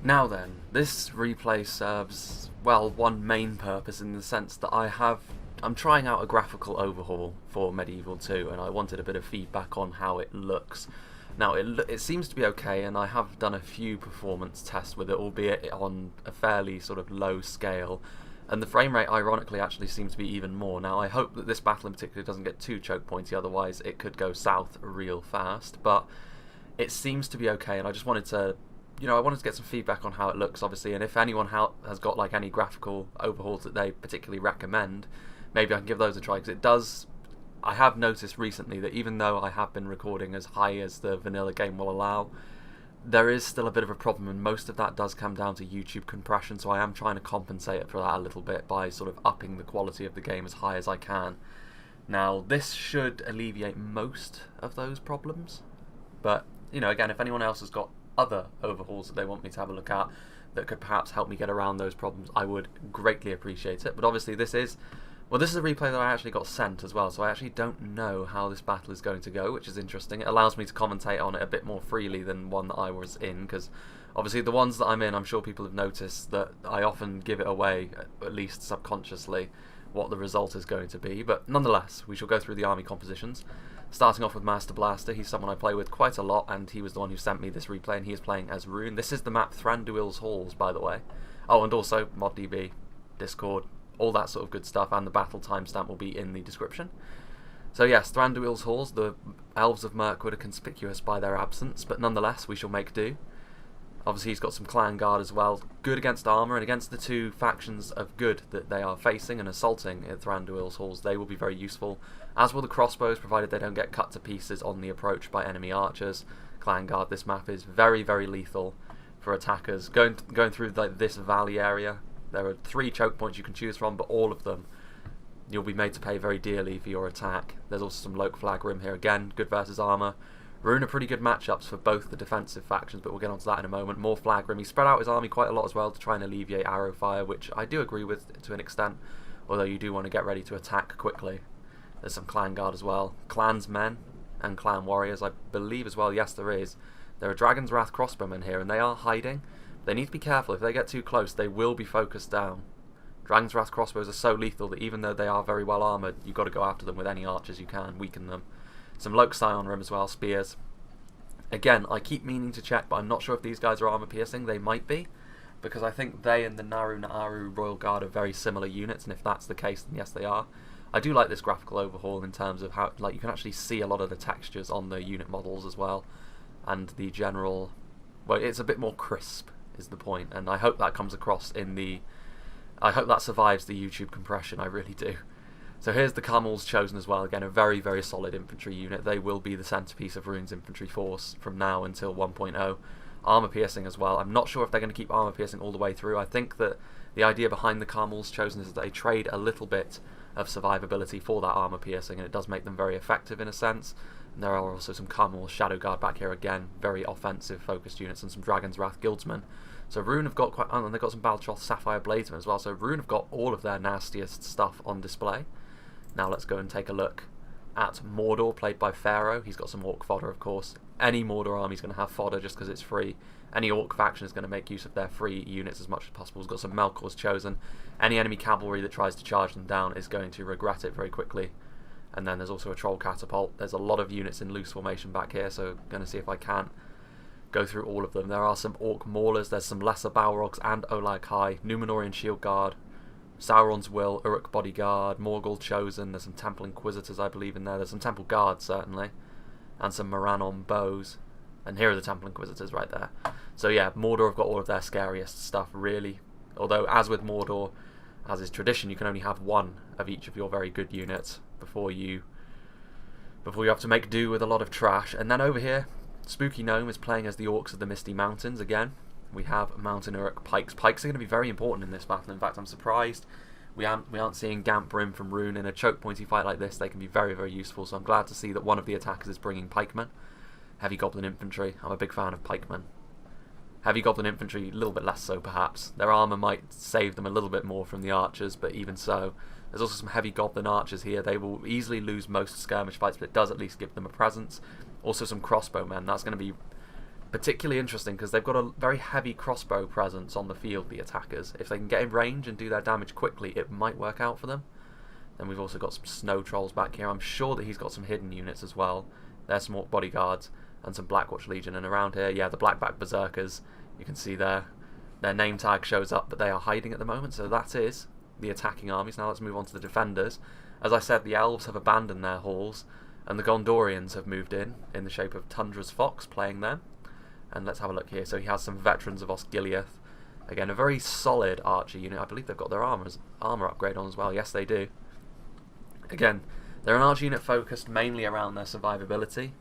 Now then, this replay serves, well, one main purpose in the sense that I'm trying out a graphical overhaul for Medieval 2 and I wanted a bit of feedback on how it looks. Now, it seems to be okay, and I have done a few performance tests with it, albeit on a fairly sort of low scale, and the frame rate ironically actually seems to be even more. Now, I hope that this battle in particular doesn't get too choke pointy, otherwise it could go south real fast, but it seems to be okay, and I just wanted to I wanted to get some feedback on how it looks, obviously, and if anyone has got like any graphical overhauls that they particularly recommend, maybe I can give those a try, because it does. I have noticed recently that even though I have been recording as high as the vanilla game will allow, there is still a bit of a problem, and most of that does come down to YouTube compression, so I am trying to compensate it for that a little bit by sort of upping the quality of the game as high as I can. Now, this should alleviate most of those problems, but, again, if anyone else has got other overhauls that they want me to have a look at that could perhaps help me get around those problems, I would greatly appreciate it. But obviously this is a replay that I actually got sent as well, so I actually don't know how this battle is going to go, which is interesting. It allows me to commentate on it a bit more freely than one that I was in, because obviously the ones that I'm in, I'm sure people have noticed that I often give it away, at least subconsciously, what the result is going to be. But nonetheless, we shall go through the army compositions. Starting off with Master Blaster, he's someone I play with quite a lot, and he was the one who sent me this replay, and he is playing as Rune. This is the map Thranduil's Halls, by the way. Oh, and also ModDB, Discord, all that sort of good stuff, and the battle timestamp will be in the description. So yes, Thranduil's Halls, the Elves of Mirkwood are conspicuous by their absence, but nonetheless, we shall make do. Obviously he's got some clan guard as well, good against armour, and against the two factions of good that they are facing and assaulting at Thranduil's Halls, they will be very useful, as will the crossbows, provided they don't get cut to pieces on the approach by enemy archers. Clan guard, this map is very, very lethal for attackers. Going through like this valley area, there are 3 choke points you can choose from, but all of them you'll be made to pay very dearly for your attack. There's also some Loke Flag Rim here again, good versus armour. Rune are pretty good matchups for both the defensive factions, but we'll get onto that in a moment. More Flag Rim. He spread out his army quite a lot as well to try and alleviate arrow fire, which I do agree with to an extent, although you do want to get ready to attack quickly. There's some Clan Guard as well. Clansmen and Clan Warriors, I believe as well. Yes, there is. There are Dragon's Wrath crossbowmen here, and they are hiding. They need to be careful. If they get too close, they will be focused down. Dragon's Wrath crossbows are so lethal that even though they are very well armoured, you've got to go after them with any archers you can, weaken them. Some Loke Scion Rim as well, spears. Again, I keep meaning to check, but I'm not sure if these guys are armour piercing. They might be, because I think they and the Naru Naaru Royal Guard are very similar units, and if that's the case, then yes, they are. I do like this graphical overhaul in terms of how, like, you can actually see a lot of the textures on the unit models as well, and the general, well, it's a bit more crisp, is the point, and I hope that comes across in the, I hope that survives the YouTube compression, I really do. So here's the Camels chosen as well. Again, a very, very solid infantry unit. They will be the centrepiece of Rune's infantry force from now until 1.0. Armour piercing as well. I'm not sure if they're going to keep armour piercing all the way through. I think that the idea behind the Camels chosen is that they trade a little bit of survivability for that armour piercing, and it does make them very effective in a sense. And there are also some Camel Shadow Guard back here again, very offensive focused units, and some Dragon's Wrath Guildsmen. So Rune have got quite, oh, and they've got some Baltroth Sapphire Bladesmen as well. So Rune have got all of their nastiest stuff on display. Now let's go and take a look at Mordor, played by Pharaoh. He's got some Orc fodder, of course. Any Mordor army is going to have fodder just because it's free. Any Orc faction is going to make use of their free units as much as possible. He's got some Melkors chosen. Any enemy cavalry that tries to charge them down is going to regret it very quickly. And then there's also a Troll Catapult. There's a lot of units in loose formation back here, so I'm going to see if I can go through all of them. There are some Orc Maulers. There's some Lesser Balrogs and Olag High. Numenorian Shield Guard. Sauron's Will, Uruk Bodyguard, Morgul Chosen, there's some Temple Inquisitors I believe in there, there's some Temple Guards certainly, and some Morannon Bows, and here are the Temple Inquisitors right there. So yeah, Mordor have got all of their scariest stuff really, although as with Mordor, as is tradition, you can only have one of each of your very good units before you have to make do with a lot of trash. And then over here, Spooky Gnome is playing as the Orcs of the Misty Mountains again. We have Mountain Uruk Pikes. Pikes are going to be very important in this battle. In fact, I'm surprised we aren't seeing Gamp Rim from Rune. In a choke pointy fight like this, they can be very, very useful. So I'm glad to see that one of the attackers is bringing pikemen. Heavy Goblin Infantry. I'm a big fan of pikemen. Heavy Goblin Infantry, a little bit less so perhaps. Their armour might save them a little bit more from the archers, but even so. There's also some Heavy Goblin Archers here. They will easily lose most skirmish fights, but it does at least give them a presence. Also some crossbowmen. That's going to be particularly interesting because they've got a very heavy crossbow presence on the field, the attackers. If they can get in range and do their damage quickly, it might work out for them. Then we've also got some snow trolls back here. I'm sure that he's got some hidden units as well. There's some orc bodyguards and some Blackwatch Legion. And around here, yeah, the Blackback Berserkers, you can see their name tag shows up, but they are hiding at the moment. So that is the attacking armies. Now let's move on to the defenders. As I said, the elves have abandoned their halls, and the Gondorians have moved in the shape of Tundra's Fox, playing them. And let's have a look here. So he has some veterans of Osgiliath. Again, a very solid archer unit. I believe they've got their armor upgrade on as well. Yes, they do. Again, they're an archer unit focused mainly around their survivability.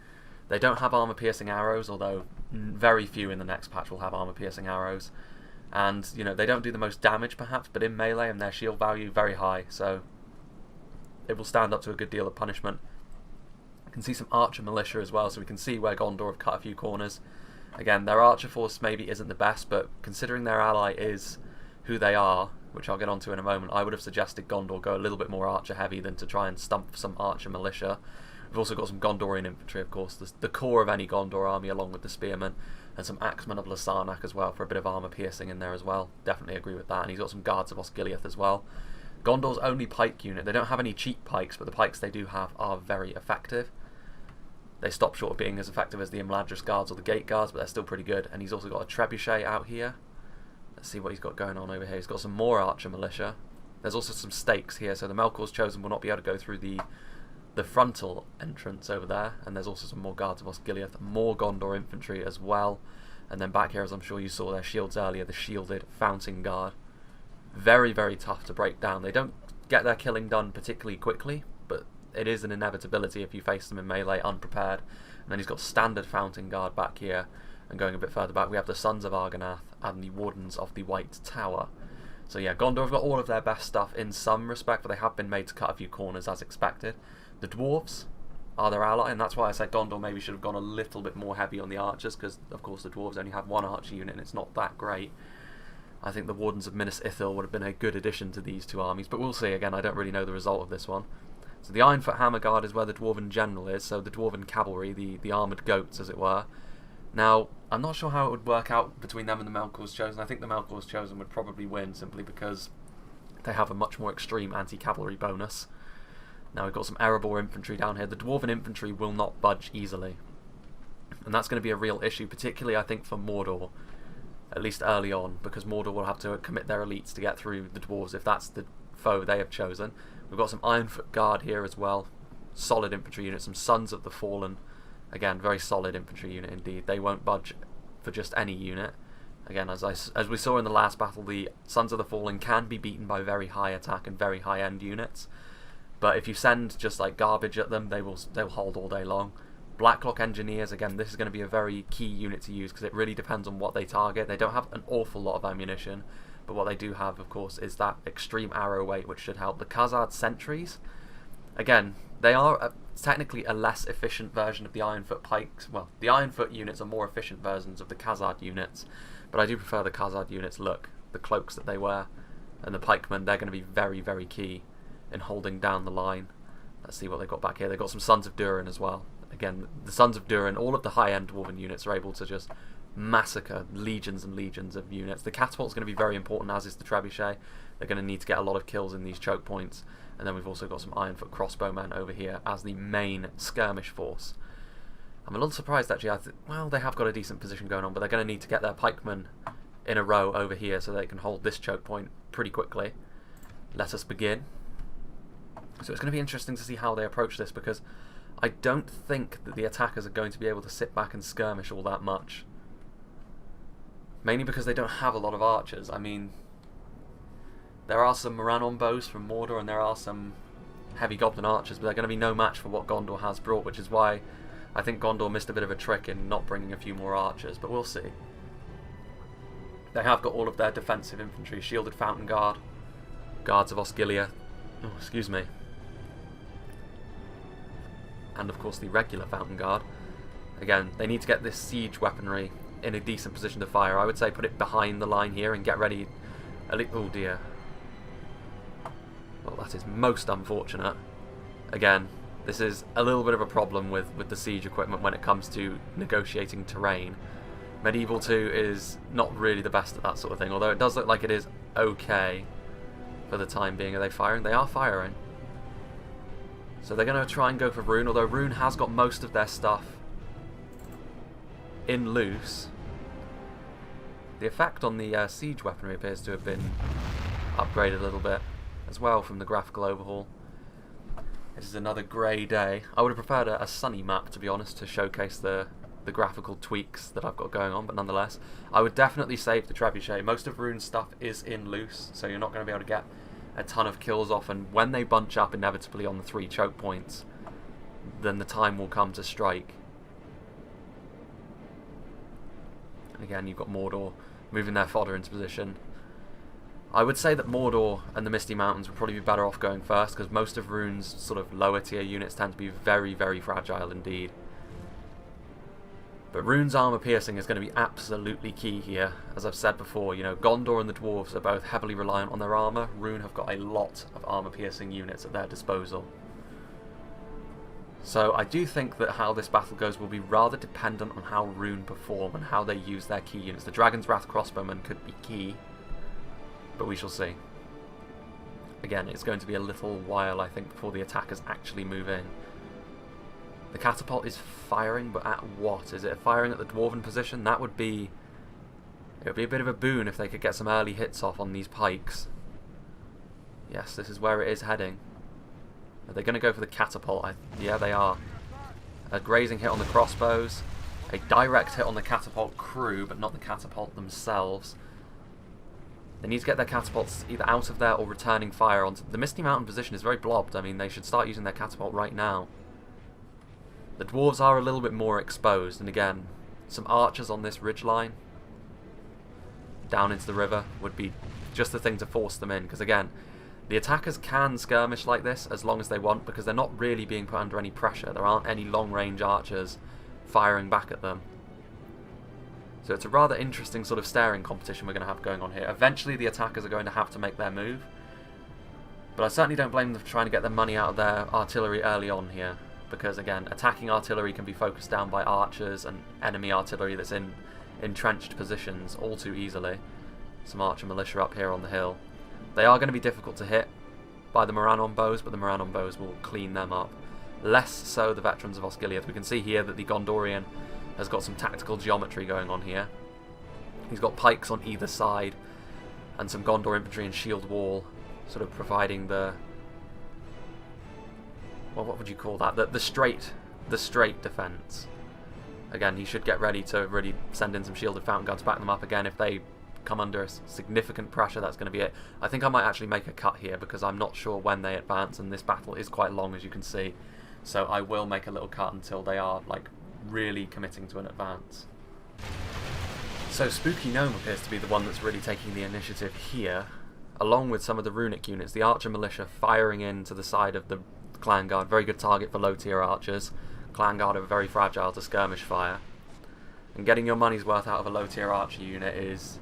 They don't have armor-piercing arrows, although very few in the next patch will have armor-piercing arrows. And, you know, they don't do the most damage, perhaps, but in melee and their shield value, very high. So it will stand up to a good deal of punishment. You can see some archer militia as well, so we can see where Gondor have cut a few corners. Again, their archer force maybe isn't the best, but considering their ally is who they are, which I'll get onto in a moment, I would have suggested Gondor go a little bit more archer heavy than to try and stump some archer militia. We've also got some Gondorian infantry, of course, the core of any Gondor army, along with the spearmen, and some axemen of Lasarnak as well for a bit of armour piercing in there as well. Definitely agree with that. And he's got some guards of Osgiliath as well. Gondor's only pike unit. They don't have any cheap pikes, but the pikes they do have are very effective. They stop short of being as effective as the Imladris guards or the gate guards, but they're still pretty good. And he's also got a trebuchet out here. Let's see what he's got going on over here. He's got some more archer militia. There's also some stakes here, so the Melkor's Chosen will not be able to go through the frontal entrance over there. And there's also some more guards of Osgiliath, more Gondor infantry as well. And then back here, as I'm sure you saw their shields earlier, the shielded Fountain Guard. Very, very tough to break down. They don't get their killing done particularly quickly, but it is an inevitability if you face them in melee unprepared. And then he's got standard Fountain Guard back here. And going a bit further back, we have the Sons of Argonath and the Wardens of the White Tower. So yeah, Gondor have got all of their best stuff in some respect, but they have been made to cut a few corners as expected. The Dwarves are their ally, and that's why I said Gondor maybe should have gone a little bit more heavy on the archers, because of course the Dwarves only have one archer unit and it's not that great. I think the Wardens of Minas Ithil would have been a good addition to these two armies, but we'll see. Again, I don't really know the result of this one. So the Ironfoot Hammer Guard is where the Dwarven General is, so the Dwarven Cavalry, the armoured goats as it were. Now, I'm not sure how it would work out between them and the Melkor's Chosen. I think the Melkor's Chosen would probably win, simply because they have a much more extreme anti-cavalry bonus. Now we've got some Erebor infantry down here. The Dwarven infantry will not budge easily. And that's going to be a real issue, particularly I think for Mordor, at least early on, because Mordor will have to commit their elites to get through the Dwarves if that's the foe they have chosen. We've got some Ironfoot Guard here as well. Solid infantry unit, some Sons of the Fallen. Again, very solid infantry unit indeed. They won't budge for just any unit. Again, as we saw in the last battle, the Sons of the Fallen can be beaten by very high attack and very high end units. But if you send just like garbage at them, they'll hold all day long. Blacklock Engineers, again, this is going to be a very key unit to use because it really depends on what they target. They don't have an awful lot of ammunition, but what they do have, of course, is that extreme arrow weight, which should help. The Khazad Sentries, again, they are technically a less efficient version of the Ironfoot pikes. Well, the Ironfoot units are more efficient versions of the Khazad units, but I do prefer the Khazad units look, the cloaks that they wear, and the pikemen, they're going to be very, very key in holding down the line. Let's see what they've got back here. They've got some Sons of Durin as well. Again, the Sons of Durin, all of the high-end Dwarven units are able to just massacre legions and legions of units. The Catapult's going to be very important, as is the Trebuchet. They're going to need to get a lot of kills in these choke points. And then we've also got some Ironfoot crossbowmen over here as the main skirmish force. I'm a little surprised actually. Well, they have got a decent position going on, but they're going to need to get their pikemen in a row over here so they can hold this choke point pretty quickly. Let us begin. So it's going to be interesting to see how they approach this, because I don't think that the attackers are going to be able to sit back and skirmish all that much. Mainly because they don't have a lot of archers. I mean, there are some Morannon bows from Mordor and there are some heavy goblin archers, but they're going to be no match for what Gondor has brought, which is why I think Gondor missed a bit of a trick in not bringing a few more archers, but we'll see. They have got all of their defensive infantry, shielded Fountain Guard, guards of Osgiliath, oh, excuse me, and of course the regular Fountain Guard. Again, they need to get this siege weaponry in a decent position to fire. I would say put it behind the line here and get ready. Oh dear. Well, that is most unfortunate. Again, this is a little bit of a problem with the siege equipment when it comes to negotiating terrain. Medieval 2 is not really the best at that sort of thing, although it does look like it is okay for the time being. Are they firing? They are firing. So they're going to try and go for Rune, although Rune has got most of their stuff in loose. The effect on the siege weaponry appears to have been upgraded a little bit as well from the graphical overhaul. This is another grey day. I would have preferred a sunny map, to be honest, to showcase the graphical tweaks that I've got going on, but nonetheless, I would definitely save the trebuchet. Most of Rune's stuff is in loose, so you're not going to be able to get a ton of kills off, and when they bunch up inevitably on the 3 choke points, then the time will come to strike. And again, you've got Mordor moving their fodder into position. I would say that Mordor and the Misty Mountains would probably be better off going first, because most of Rune's sort of lower tier units tend to be very, very fragile indeed. But Rune's armor piercing is going to be absolutely key here. As I've said before, you know, Gondor and the Dwarves are both heavily reliant on their armor. Rune have got a lot of armor piercing units at their disposal. So I do think that how this battle goes will be rather dependent on how Rune perform and how they use their key units. The Dragon's Wrath crossbowmen could be key, but we shall see. Again, it's going to be a little while, I think, before the attackers actually move in. The catapult is firing, but at what? Is it firing at the dwarven position? That would be... it would be a bit of a boon if they could get some early hits off on these pikes. Yes, this is where it is heading. Are they going to go for the catapult? Yeah, they are. A grazing hit on the crossbows. A direct hit on the catapult crew, but not the catapult themselves. They need to get their catapults either out of there or returning fire onto... The Misty Mountain position is very blobbed. I mean, they should start using their catapult right now. The dwarves are a little bit more exposed, and again, some archers on this ridgeline down into the river would be just the thing to force them in, because again, the attackers can skirmish like this as long as they want, because they're not really being put under any pressure. There aren't any long-range archers firing back at them. So it's a rather interesting sort of staring competition we're going to have going on here. Eventually the attackers are going to have to make their move, but I certainly don't blame them for trying to get their money out of their artillery early on here. Because again, attacking artillery can be focused down by archers and enemy artillery that's in entrenched positions all too easily. Some archer militia up here on the hill. They are going to be difficult to hit by the Morannon bows, but the Morannon bows will clean them up. Less so the veterans of Osgiliath. We can see here that the Gondorian has got some tactical geometry going on here. He's got pikes on either side and some Gondor infantry and shield wall sort of providing the... well, what would you call that? The straight defence. Again, he should get ready to really send in some shielded fountain guns to back them up again. If they come under significant pressure, that's going to be it. I think I might actually make a cut here because I'm not sure when they advance, and this battle is quite long, as you can see. So I will make a little cut until they are like really committing to an advance. So Spooky Gnome appears to be the one that's really taking the initiative here, along with some of the runic units. The archer militia firing into the side of the Clan Guard. Very good target for low tier archers. Clan Guard are very fragile to skirmish fire, and getting your money's worth out of a low tier archer unit is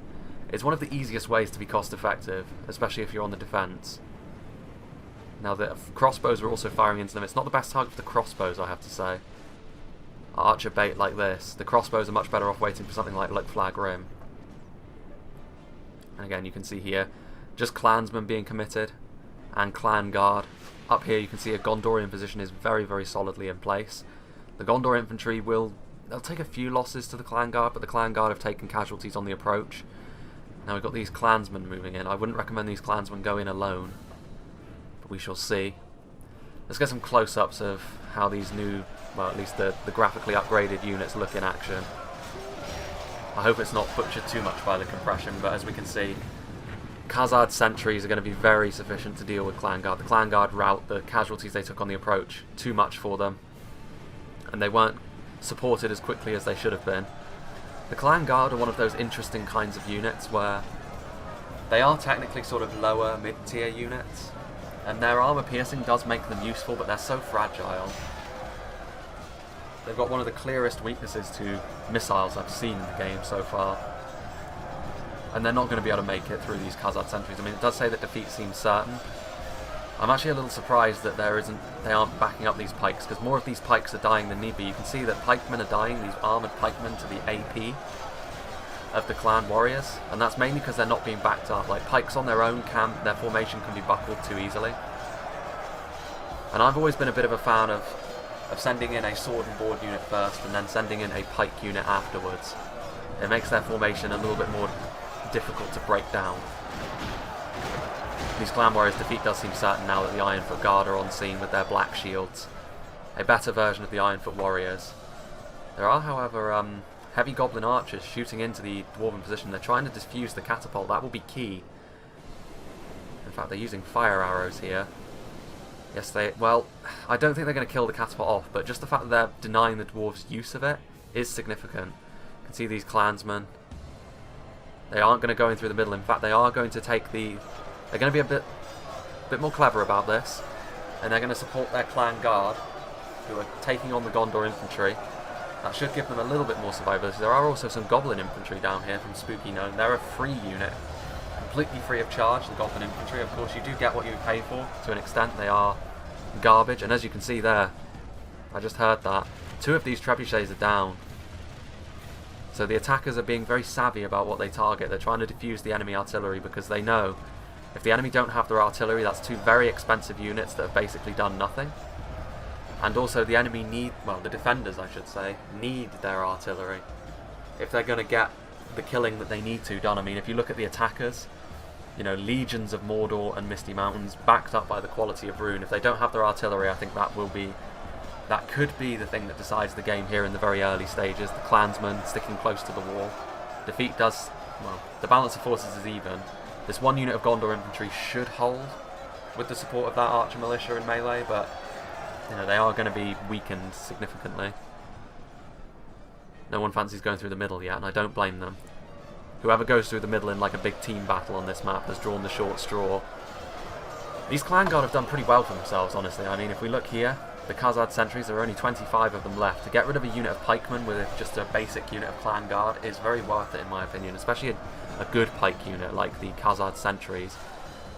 one of the easiest ways to be cost effective, especially if you're on the defence. Now the crossbows are also firing into them. It's not the best target for the crossbows, I have to say. Archer bait like this, the crossbows are much better off waiting for something like Flag Rim. And again, you can see here just clansmen being committed and Clan Guard. Up here you can see a Gondorian position is very, very solidly in place. The Gondor infantry they'll take a few losses to the Clan Guard, but the Clan Guard have taken casualties on the approach. Now we've got these clansmen moving in. I wouldn't recommend these clansmen go in alone, but we shall see. Let's get some close-ups of how these new, well, at least the graphically upgraded units look in action. I hope it's not butchered too much by the compression, but as we can see, Khazad sentries are going to be very sufficient to deal with Clan Guard. The Clan Guard rout, the casualties they took on the approach, too much for them, and they weren't supported as quickly as they should have been. The Clan Guard are one of those interesting kinds of units where they are technically sort of lower mid-tier units, and their armor piercing does make them useful, but they're so fragile. They've got one of the clearest weaknesses to missiles I've seen in the game so far, and they're not going to be able to make it through these Khazad sentries. I mean, it does say that defeat seems certain. I'm actually a little surprised that they aren't backing up these pikes, because more of these pikes are dying than need be. You can see that pikemen are dying, these armoured pikemen to the AP. of the clan warriors, and that's mainly because they're not being backed up. Like, pikes on their own, their formation can be buckled too easily. And I've always been a bit of a fan of sending in a sword and board unit first and then sending in a pike unit afterwards. It makes their formation a little bit more difficult to break down. These clan warriors' defeat does seem certain now that the Ironfoot Guard are on scene with their black shields. A better version of the Ironfoot warriors. There are, however, heavy goblin archers shooting into the dwarven position. They're trying to defuse the catapult. That will be key. In fact, they're using fire arrows here. Yes, well, I don't think they're going to kill the catapult off, but just the fact that they're denying the dwarves use of it is significant. You can see these clansmen. They aren't going to go in through the middle. In fact, they are going to take the... They're going to be a bit more clever about this, and they're going to support their clan guard, who are taking on the Gondor infantry. That should give them a little bit more survivability. There are also some goblin infantry down here from Spooky Gnome. They're a free unit, completely free of charge, the goblin infantry. Of course, you do get what you pay for, to an extent. They are garbage, and as you can see there, I just heard that, 2 of these trebuchets are down. So the attackers are being very savvy about what they target. They're trying to defuse the enemy artillery because they know if the enemy don't have their artillery, that's 2 very expensive units that have basically done nothing. And also the enemy the defenders, I should say, need their artillery if they're going to get the killing that they need to done. I mean, if you look at the attackers, you know, legions of Mordor and Misty Mountains backed up by the quality of Rune. If they don't have their artillery, I think that could be the thing that decides the game here in the very early stages. The clansmen sticking close to the wall. Defeat does, well, the balance of forces is even. This 1 unit of Gondor infantry should hold with the support of that archer militia in melee, but you know, they are going to be weakened significantly. No one fancies going through the middle yet, and I don't blame them. Whoever goes through the middle in like a big team battle on this map has drawn the short straw. These clan guard have done pretty well for themselves, honestly. I mean, if we look here, the Khazad sentries, there are only 25 of them left. To get rid of a unit of pikemen with just a basic unit of clan guard is very worth it, in my opinion, especially a good pike unit like the Khazad sentries.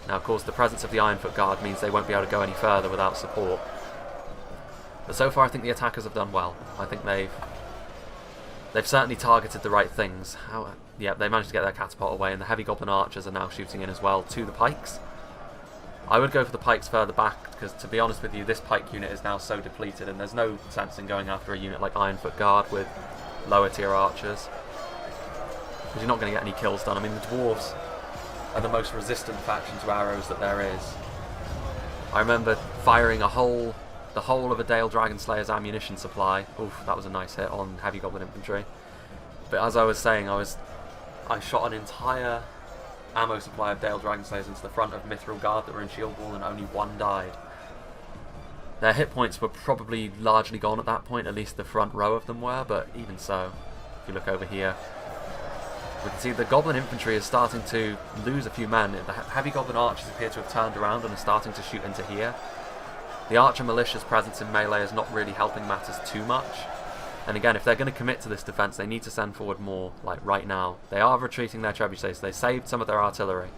Now, of course, the presence of the Ironfoot Guard means they won't be able to go any further without support. But so far, I think the attackers have done well. I think they've certainly targeted the right things. Yeah, they managed to get their catapult away, and the heavy goblin archers are now shooting in as well to the pikes. I would go for the pikes further back, because to be honest with you, this pike unit is now so depleted, and there's no sense in going after a unit like Ironfoot Guard with lower tier archers, because you're not going to get any kills done. I mean, the dwarves are the most resistant faction to arrows that there is. I remember firing the whole of a Dale Dragonslayer's ammunition supply. Oof, that was a nice hit on heavy goblin infantry. But as I was saying, I shot an entire ammo supply of Dale Dragonslayers into the front of Mithril Guard that were in shield wall, and only 1 died. Their hit points were probably largely gone at that point, at least the front row of them were, but even so, if you look over here, we can see the goblin infantry is starting to lose a few men. The heavy goblin archers appear to have turned around and are starting to shoot into here. The archer militia's presence in melee is not really helping matters too much. And again, if they're going to commit to this defense, they need to send forward more, like right now. They are retreating their trebuchets, so they saved some of their artillery.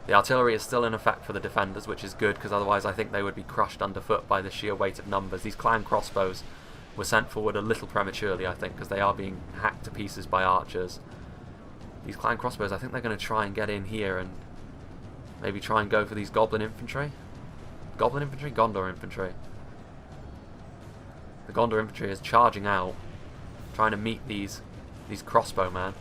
The artillery is still in effect for the defenders, which is good, because otherwise I think they would be crushed underfoot by the sheer weight of numbers. These clan crossbows were sent forward a little prematurely, I think, because they are being hacked to pieces by archers. These clan crossbows, I think they're going to try and get in here and maybe try and go for these goblin infantry. Goblin infantry? Gondor infantry. The Gondor infantry is charging out, trying to meet these crossbowmen.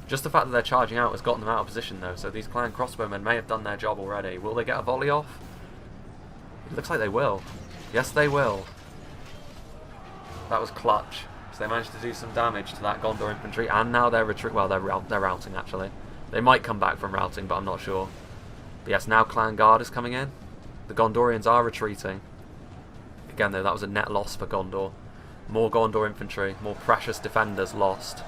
Just the fact that they're charging out has gotten them out of position though, so these clan crossbowmen may have done their job already. Will they get a volley off? It looks like they will. Yes, they will. That was clutch. So they managed to do some damage to that Gondor infantry, and now they're they're routing actually. They might come back from routing, but I'm not sure. But yes, now clan guard is coming in. The Gondorians are retreating. Again though, that was a net loss for Gondor. More Gondor infantry, more precious defenders lost.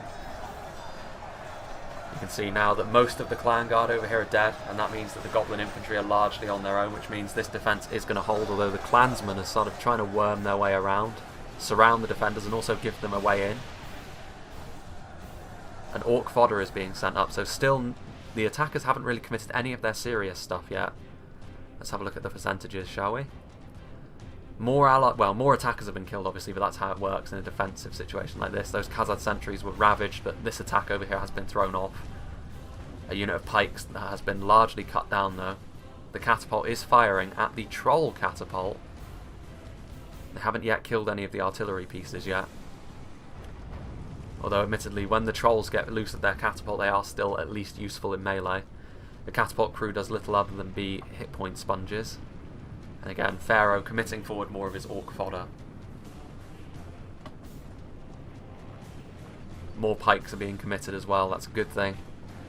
You can see now that most of the clan guard over here are dead, and that means that the goblin infantry are largely on their own, which means this defence is going to hold, although the clansmen are sort of trying to worm their way around, surround the defenders and also give them a way in. An orc fodder is being sent up, so still the attackers haven't really committed any of their serious stuff yet. Let's have a look at the percentages, shall we? more attackers have been killed, obviously, but that's how it works in a defensive situation like this. Those Khazad sentries were ravaged, but this attack over here has been thrown off. A unit of pikes that has been largely cut down, though. The catapult is firing at the troll catapult. They haven't yet killed any of the artillery pieces yet. Although, admittedly, when the trolls get loose at their catapult, they are still at least useful in melee. The catapult crew does little other than be hit point sponges. And again, Pharaoh committing forward more of his orc fodder. More pikes are being committed as well, that's a good thing.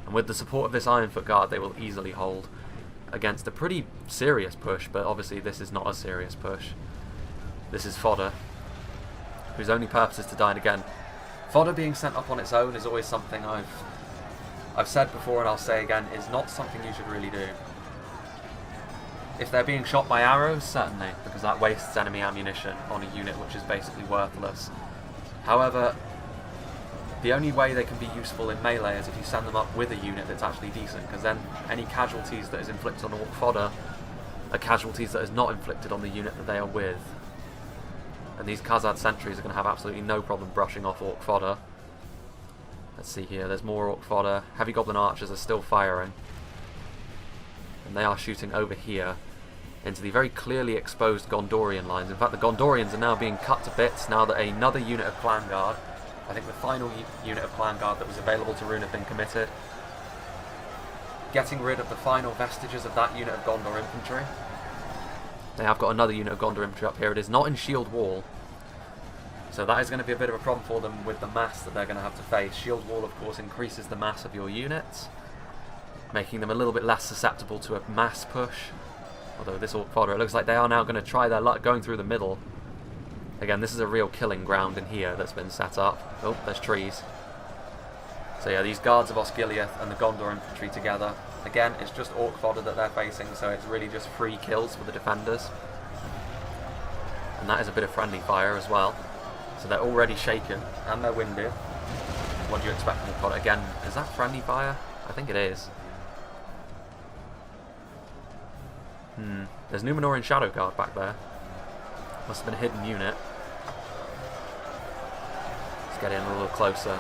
And with the support of this Ironfoot Guard, they will easily hold against a pretty serious push, but obviously this is not a serious push. This is fodder, whose only purpose is to die. And again, fodder being sent up on its own is always something I've said before and I'll say again, is not something you should really do. If they're being shot by arrows, certainly, because that wastes enemy ammunition on a unit which is basically worthless. However, the only way they can be useful in melee is if you send them up with a unit that's actually decent, because then any casualties that is inflicted on orc fodder are casualties that is not inflicted on the unit that they are with. And these Khazad sentries are going to have absolutely no problem brushing off orc fodder. Let's see here, there's more orc fodder. Heavy goblin archers are still firing. And they are shooting over here into the very clearly exposed Gondorian lines. In fact, the Gondorians are now being cut to bits now that another unit of Clan Guard, I think the final unit of Clan Guard that was available to Rune, had been committed. Getting rid of the final vestiges of that unit of Gondor infantry. They have got another unit of Gondor infantry up here. It is not in shield wall, so that is going to be a bit of a problem for them with the mass that they're going to have to face. Shield wall, of course, increases the mass of your units, making them a little bit less susceptible to a mass push. Although this orc fodder, it looks like they are now going to try their luck going through the middle. Again, this is a real killing ground in here that's been set up. Oh, there's trees. So yeah, these guards of Osgiliath and the Gondor infantry together. Again, it's just orc fodder that they're facing, so it's really just free kills for the defenders. And that is a bit of friendly fire as well. So they're already shaken, and they're winded. What do you expect from the fodder? Again, is that friendly fire? I think it is. There's Numenorean Shadow Guard back there. Must have been a hidden unit. Let's get in a little closer.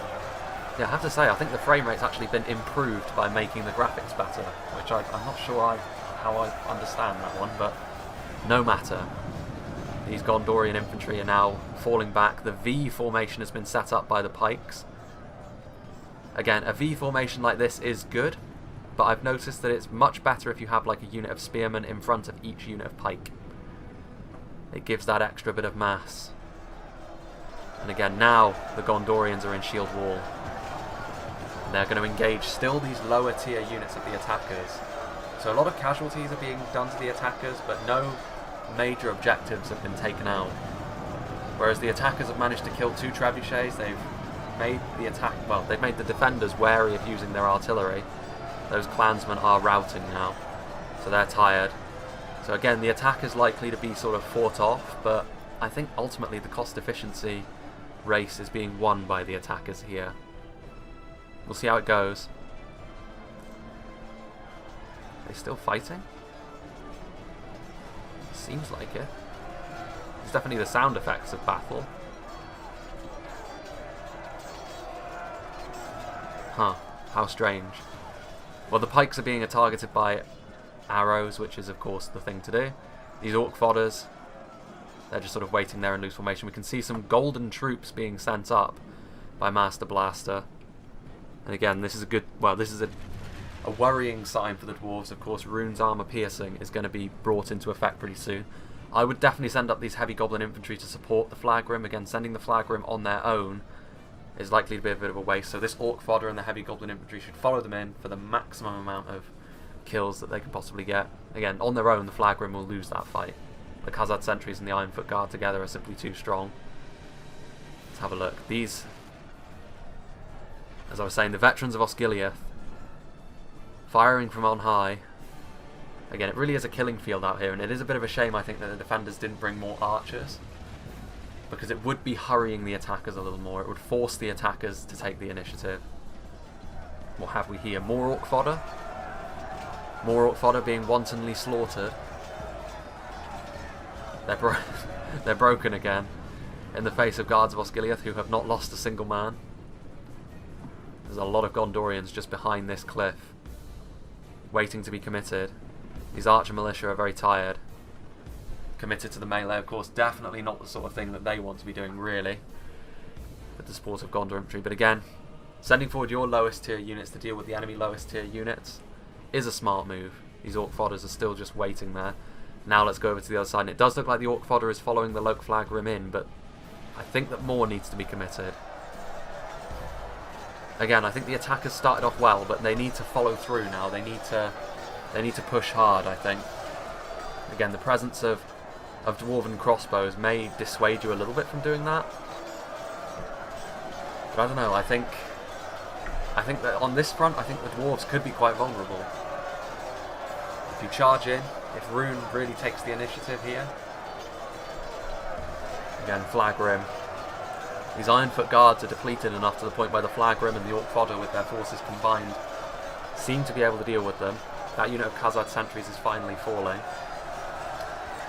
Yeah, I have to say, I think the frame rate's actually been improved by making the graphics better, which I'm not sure how I understand that one, but no matter. These Gondorian infantry are now falling back. The V formation has been set up by the pikes. Again, a V formation like this is good, but I've noticed that it's much better if you have like a unit of spearmen in front of each unit of pike. It gives that extra bit of mass. And again, now the Gondorians are in shield wall. And they're going to engage still these lower tier units of the attackers. So a lot of casualties are being done to the attackers, but no major objectives have been taken out. Whereas the attackers have managed to kill 2 trebuchets, they've made they've made the defenders wary of using their artillery. Those clansmen are routing now, so they're tired. So again, the attack is likely to be sort of fought off, but I think ultimately the cost efficiency race is being won by the attackers here. We'll see how it goes. Are they still fighting? Seems like it. It's definitely the sound effects of battle. Huh, how strange. Well, the pikes are being targeted by arrows, which is of course the thing to do. These orc fodders, they're just sort of waiting there in loose formation. We can see some golden troops being sent up by Master Blaster. And again, this is a good, well, this is a worrying sign for the dwarves. Of course, Rune's armor piercing is going to be brought into effect pretty soon. I would definitely send up these heavy goblin infantry to support the Flagrim. Again, sending the Flagrim on their own is likely to be a bit of a waste, so this orc fodder and the heavy goblin infantry should follow them in for the maximum amount of kills that they can possibly get. Again, on their own, the Flagrim will lose that fight. The Khazad sentries and the Ironfoot Guard together are simply too strong. Let's have a look. These, as I was saying, the veterans of Osgiliath, firing from on high. Again, it really is a killing field out here, and it is a bit of a shame, I think, that the defenders didn't bring more archers, because it would be hurrying the attackers a little more. It would force the attackers to take the initiative. What have we here? More orc fodder. More orc fodder being wantonly slaughtered. They're broken again in the face of guards of Osgiliath who have not lost a single man. There's a lot of Gondorians just behind this cliff, waiting to be committed. These archer militia are very tired. Committed to the melee, of course, definitely not the sort of thing that they want to be doing, really, with the support of Gondor infantry. But again, sending forward your lowest tier units to deal with the enemy lowest tier units is a smart move. These Orc fodders are still just waiting there. Now let's go over to the other side. And it does look like the Orc fodder is following the Loke Flag Rim in, but I think that more needs to be committed. Again, I think the attackers started off well, but they need to follow through now. They need to push hard, I think. Again, the presence of dwarven crossbows may dissuade you a little bit from doing that. But I don't know, I think that on this front, I think the dwarves could be quite vulnerable. If you charge in, if Rune really takes the initiative here. Again, Flag Rim. These Ironfoot guards are depleted enough to the point where the Flag Rim and the Orc fodder with their forces combined seem to be able to deal with them. That unit of Khazad sentries is finally falling.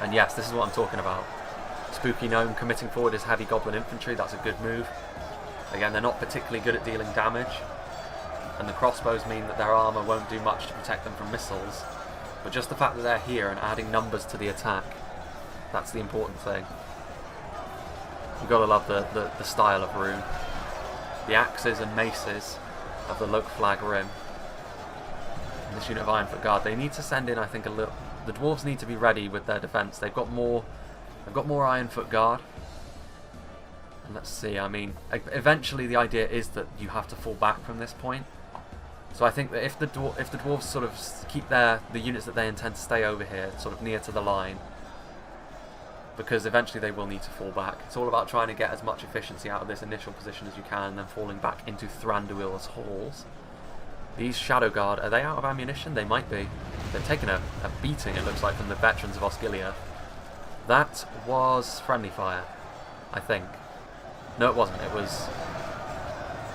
And yes, this is what I'm talking about. Spooky Gnome committing forward his heavy goblin infantry, that's a good move. Again, they're not particularly good at dealing damage, and the crossbows mean that their armour won't do much to protect them from missiles. But just the fact that they're here and adding numbers to the attack, that's the important thing. You've got to love the style of Rune. The axes and maces of the Loke Flag Rim. And this unit of Ironfoot Guard, they need to send in, I think, a little... The dwarves need to be ready with their defence. They've got more Ironfoot Guard. And let's see, I mean, eventually the idea is that you have to fall back from this point. So I think that if the dwarves sort of keep the units that they intend to stay over here, sort of near to the line, because eventually they will need to fall back. It's all about trying to get as much efficiency out of this initial position as you can, and then falling back into Thranduil's halls. These Shadow Guard, are they out of ammunition? They might be. They've taken a beating, it looks like, from the veterans of Osgiliath. That was friendly fire, I think. No, it wasn't. It was...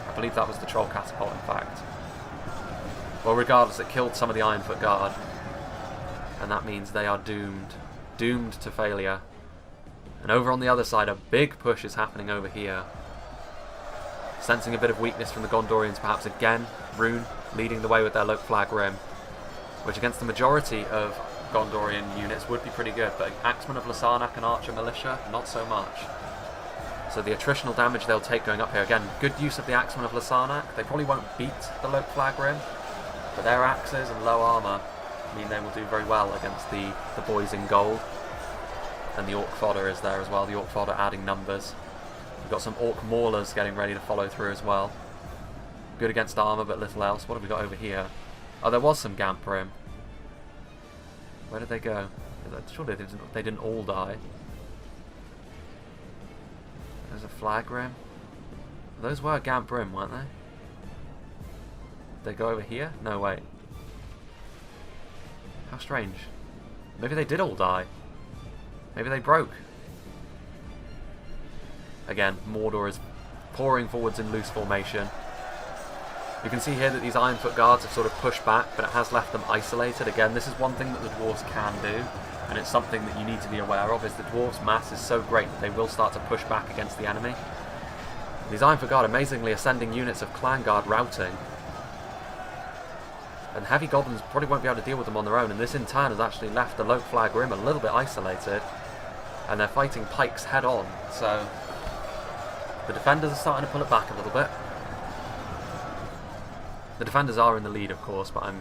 I believe that was the Troll Catapult, in fact. Well, regardless, it killed some of the Ironfoot Guard. And that means they are doomed. Doomed to failure. And over on the other side, a big push is happening over here. Sensing a bit of weakness from the Gondorians, perhaps again. Rune leading the way with their Loke Flag Rim, which against the majority of Gondorian units would be pretty good, but Axemen of Lasarnak and Archer Militia, not so much. So the attritional damage they'll take going up here, again, good use of the Axemen of Lasarnak. They probably won't beat the Loke Flag Rim, but their axes and low armour mean they will do very well against the boys in gold. And the Orc fodder is there as well, the Orc fodder adding numbers. We've got some Orc maulers getting ready to follow through as well. Good against armour, but little else. What have we got over here? Oh, there was some Gamp Rim. Where did they go? Surely they didn't all die. There's a Flag Rim. Those were Gamp Rim, weren't they? Did they go over here? No, wait. How strange. Maybe they did all die. Maybe they broke. Again, Mordor is pouring forwards in loose formation. You can see here that these Ironfoot Guards have sort of pushed back, but it has left them isolated. Again, this is one thing that the dwarves can do, and it's something that you need to be aware of, is the dwarves' mass is so great that they will start to push back against the enemy. These Ironfoot Guard amazingly are sending units of Clan Guard routing. And heavy goblins probably won't be able to deal with them on their own, and this in turn has actually left the Loke Flag Rim a little bit isolated, and they're fighting pikes head on, so the defenders are starting to pull it back a little bit. The defenders are in the lead, of course, but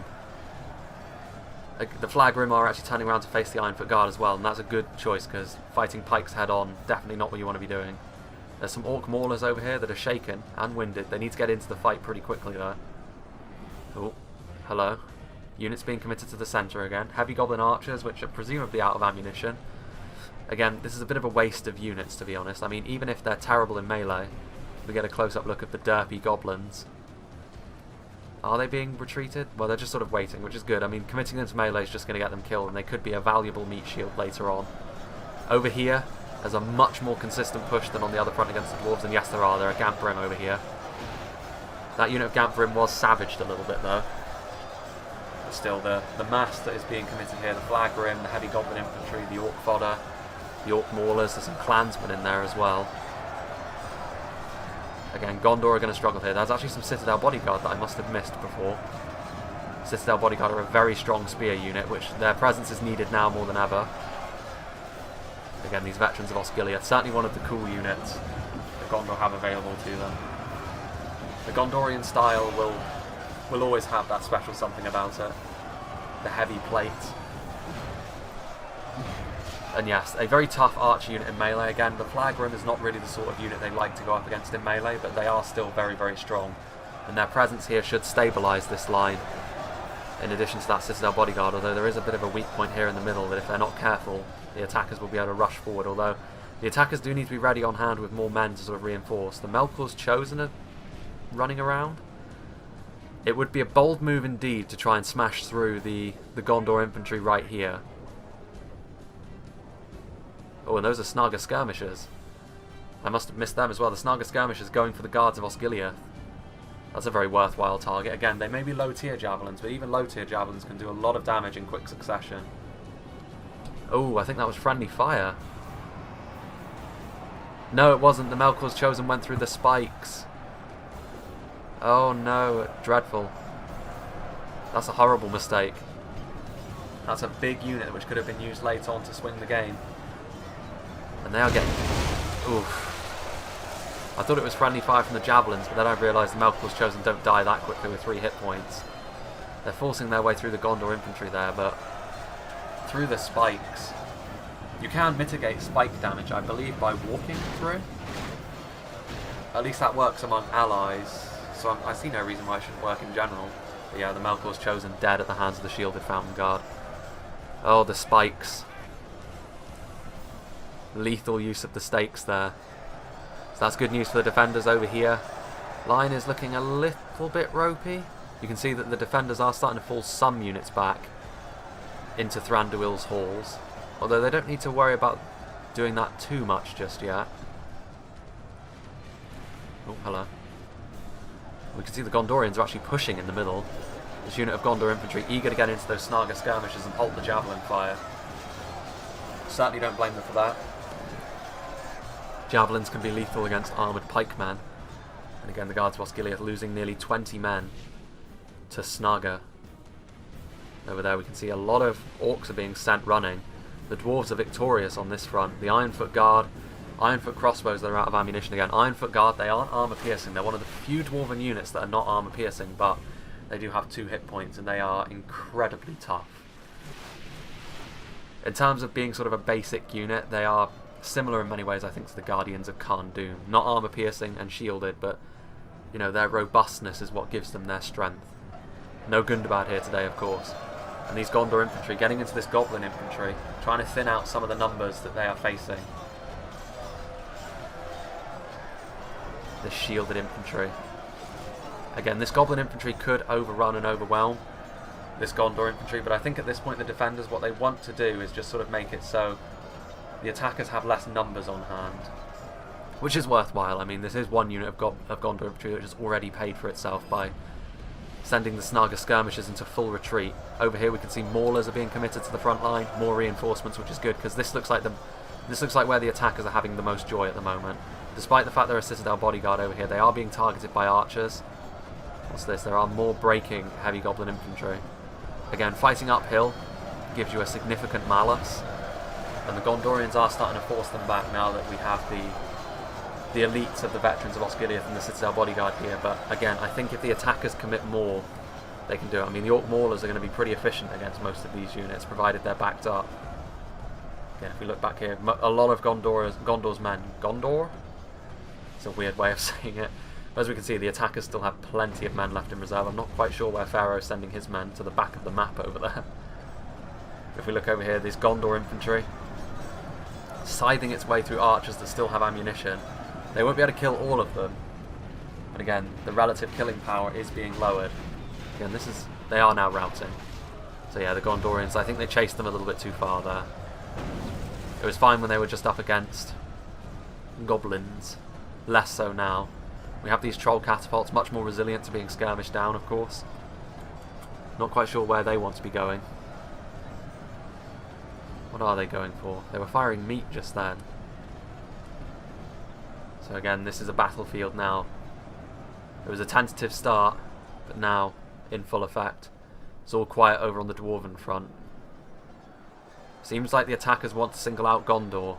the Flag Rim are actually turning around to face the Ironfoot Guard as well, and that's a good choice, because fighting pikes head on, definitely not what you want to be doing. There's some Orc maulers over here that are shaken and winded. They need to get into the fight pretty quickly there. Oh, hello. Units being committed to the centre again. Heavy Goblin Archers, which are presumably out of ammunition. Again, this is a bit of a waste of units, to be honest. I mean, even if they're terrible in melee, we get a close-up look at the derpy goblins. Are they being retreated? Well, they're just sort of waiting, which is good. I mean, committing them to melee is just going to get them killed, and they could be a valuable meat shield later on. Over here, there's a much more consistent push than on the other front against the dwarves, and yes, there are. There are Gamp Rim over here. That unit of Gamp Rim was savaged a little bit, though. But still, the mass that is being committed here, the Flag Rim, the Heavy Goblin Infantry, the Orc Fodder, The Orc Maulers, there's some clansmen in there as well. Again, Gondor are going to struggle here. There's actually some Citadel Bodyguard that I must have missed before. Citadel Bodyguard are a very strong spear unit, which their presence is needed now more than ever. Again, these veterans of Osgiliath, certainly one of the cool units that Gondor have available to them. The Gondorian style will always have that special something about it. The heavy plate. And yes, a very tough archer unit in melee. Again, the Flagrim is not really the sort of unit they like to go up against in melee, but they are still very, very strong. And their presence here should stabilise this line, in addition to that Citadel Bodyguard, although there is a bit of a weak point here in the middle that if they're not careful, the attackers will be able to rush forward, although the attackers do need to be ready on hand with more men to sort of reinforce. The Melkor's Chosen are running around. It would be a bold move indeed to try and smash through the Gondor infantry right here. Oh, and those are Snaga Skirmishers. I must have missed them as well. The Snaga Skirmishers going for the guards of Osgiliath. That's a very worthwhile target. Again, they may be low-tier javelins, but even low-tier javelins can do a lot of damage in quick succession. Oh, I think that was friendly fire. No, it wasn't. The Melkor's Chosen went through the spikes. Oh no, dreadful. That's a horrible mistake. That's a big unit which could have been used late on to swing the game. And they are getting... Oof. I thought it was friendly fire from the javelins, but then I realised the Melkor's Chosen don't die that quickly with 3 hit points. They're forcing their way through the Gondor infantry there, but through the spikes. You can mitigate spike damage, I believe, by walking through. At least that works among allies, so I see no reason why it shouldn't work in general. But yeah, the Melkor's Chosen dead at the hands of the shielded Fountain Guard. Oh, the spikes. Lethal use of the stakes there. So that's good news for the defenders over here. Line is looking a little bit ropey. You can see that the defenders are starting to fall some units back into Thranduil's halls. Although they don't need to worry about doing that too much just yet. Oh, hello. We can see the Gondorians are actually pushing in the middle. This unit of Gondor infantry eager to get into those Snaga skirmishes and halt the javelin fire. Certainly don't blame them for that. Javelins can be lethal against armoured pikemen. And again, the Guards of Osgiliath losing nearly 20 men to Snaga. Over there we can see a lot of orcs are being sent running. The dwarves are victorious on this front. The Ironfoot Guard, Ironfoot crossbows that are out of ammunition again. Ironfoot Guard, they aren't armour piercing. They're one of the few dwarven units that are not armour piercing, but they do have 2 hit points and they are incredibly tough. In terms of being sort of a basic unit, they are similar in many ways, I think, to the Guardians of Khan Doom. Not armour piercing and shielded, but you know, their robustness is what gives them their strength. No Gundabad here today, of course. And these Gondor infantry getting into this Goblin infantry, trying to thin out some of the numbers that they are facing. This shielded infantry. Again, this Goblin infantry could overrun and overwhelm this Gondor infantry, but I think at this point the defenders, what they want to do is just sort of make it so the attackers have less numbers on hand. Which is worthwhile. I mean, this is one unit of Gondor infantry which has already paid for itself by sending the Snaga skirmishers into full retreat. Over here we can see Maulers are being committed to the front line, more reinforcements, which is good because this looks like where the attackers are having the most joy at the moment. Despite the fact there are Citadel Bodyguard over here, they are being targeted by archers. What's this? There are more breaking heavy Goblin infantry. Again, fighting uphill gives you a significant malus, and the Gondorians are starting to force them back now that we have the elites of the veterans of Osgiliath and the Citadel Bodyguard here. But again, I think if the attackers commit more, they can do it. I mean, the Orc Maulers are going to be pretty efficient against most of these units, provided they're backed up. Again, if we look back here, a lot of Gondor's men. Gondor? It's a weird way of saying it. As we can see, the attackers still have plenty of men left in reserve. I'm not quite sure where Pharaoh's sending his men, to the back of the map over there. If we look over here, this Gondor infantry scything its way through archers that still have ammunition. They won't be able to kill all of them. And again, the relative killing power is being lowered. Again, they are now routing. So yeah, the Gondorians, I think they chased them a little bit too far there. It was fine when they were just up against goblins. Less so now. We have these troll catapults, much more resilient to being skirmished down, of course. Not quite sure where they want to be going. What are they going for? They were firing meat just then. So again, this is a battlefield now. It was a tentative start, but now in full effect. It's all quiet over on the Dwarven front. Seems like the attackers want to single out Gondor,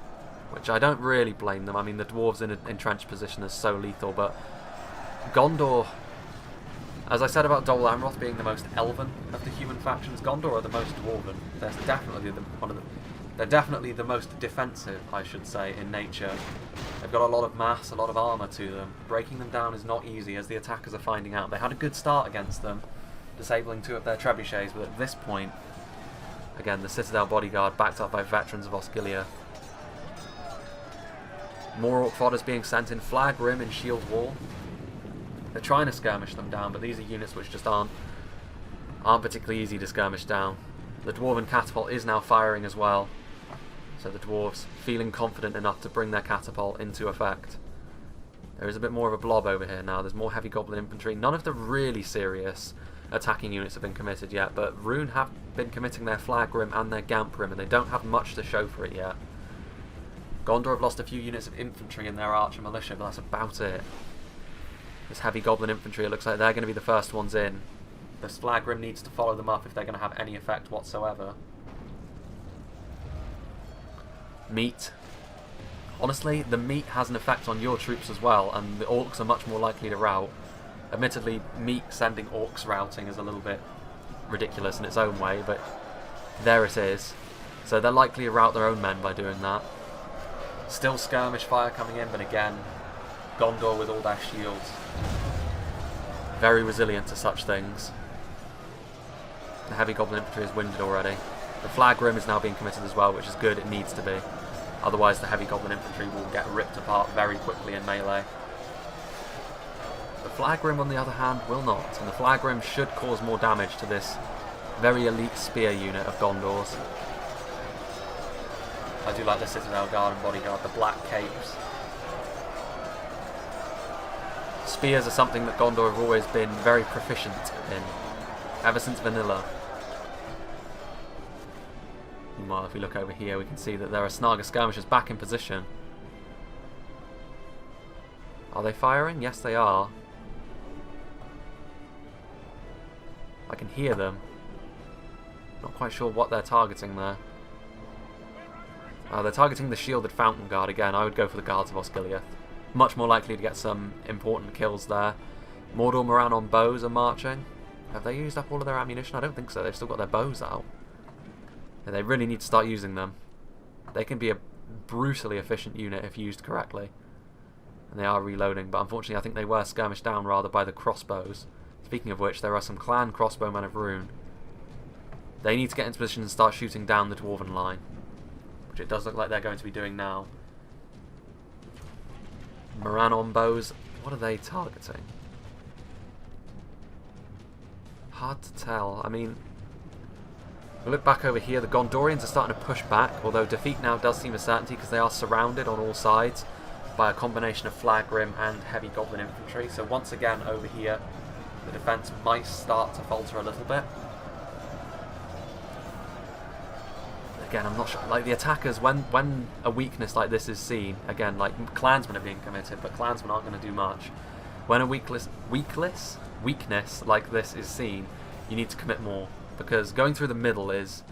which I don't really blame them. I mean, the dwarves in an entrenched position is so lethal, but Gondor, as I said about Dol Amroth being the most elven of the human factions, Gondor are the most dwarven. They're definitely the most defensive, I should say, in nature. They've got a lot of mass, a lot of armour to them. Breaking them down is not easy, as the attackers are finding out. They had a good start against them, disabling 2 of their trebuchets, but at this point, again, the Citadel bodyguard backed up by veterans of Osgiliath. More orc fodders being sent in, flag rim and shield wall. They're trying to skirmish them down, but these are units which just aren't particularly easy to skirmish down. The dwarven catapult is now firing as well, so the dwarves feeling confident enough to bring their catapult into effect. There is a bit more of a blob over here now. There's more heavy goblin infantry. None of the really serious attacking units have been committed yet, but Rune have been committing their flag rim and their gamp rim, and they don't have much to show for it yet. Gondor have lost a few units of infantry in their archer militia, but that's about it. This heavy goblin infantry, it looks like they're going to be the first ones in. This flag rim needs to follow them up if they're going to have any effect whatsoever. Meat. Honestly, the meat has an effect on your troops as well, and the orcs are much more likely to rout. Admittedly, meat sending orcs routing is a little bit ridiculous in its own way, but there it is. So they're likely to rout their own men by doing that. Still skirmish fire coming in, but again, Gondor with all their shields. Very resilient to such things. The heavy goblin infantry is winded already. The flag rim is now being committed as well, which is good, it needs to be. Otherwise the heavy goblin infantry will get ripped apart very quickly in melee. The flag rim, on the other hand, will not, and the flag rim should cause more damage to this very elite spear unit of Gondor's. I do like the Citadel Guard and Bodyguard, the black capes. Spears are something that Gondor have always been very proficient in, ever since vanilla. Meanwhile, if we look over here, we can see that there are Snaga skirmishers back in position. Are they firing? Yes, they are. I can hear them. Not quite sure what they're targeting there. They're targeting the shielded Fountain Guard again. I would go for the Guards of Osgiliath. Much more likely to get some important kills there. Mordor Moran on bows are marching. Have they used up all of their ammunition? I don't think so. They've still got their bows out. And they really need to start using them. They can be a brutally efficient unit if used correctly. And they are reloading, but unfortunately I think they were skirmished down rather by the crossbows. Speaking of which, there are some clan crossbowmen of Rune. They need to get into position and start shooting down the dwarven line, which it does look like they're going to be doing now. Moran on bows, what are they targeting? Hard to tell. I mean, we look back over here, the Gondorians are starting to push back, although defeat now does seem a certainty because they are surrounded on all sides by a combination of flag rim and heavy goblin infantry. So once again over here, the defence might start to falter a little bit. Again, I'm not sure. Like the attackers, when a weakness like this is seen, again, like clansmen are being committed, but clansmen aren't going to do much. When a weakness like this is seen, you need to commit more, because going through the middle is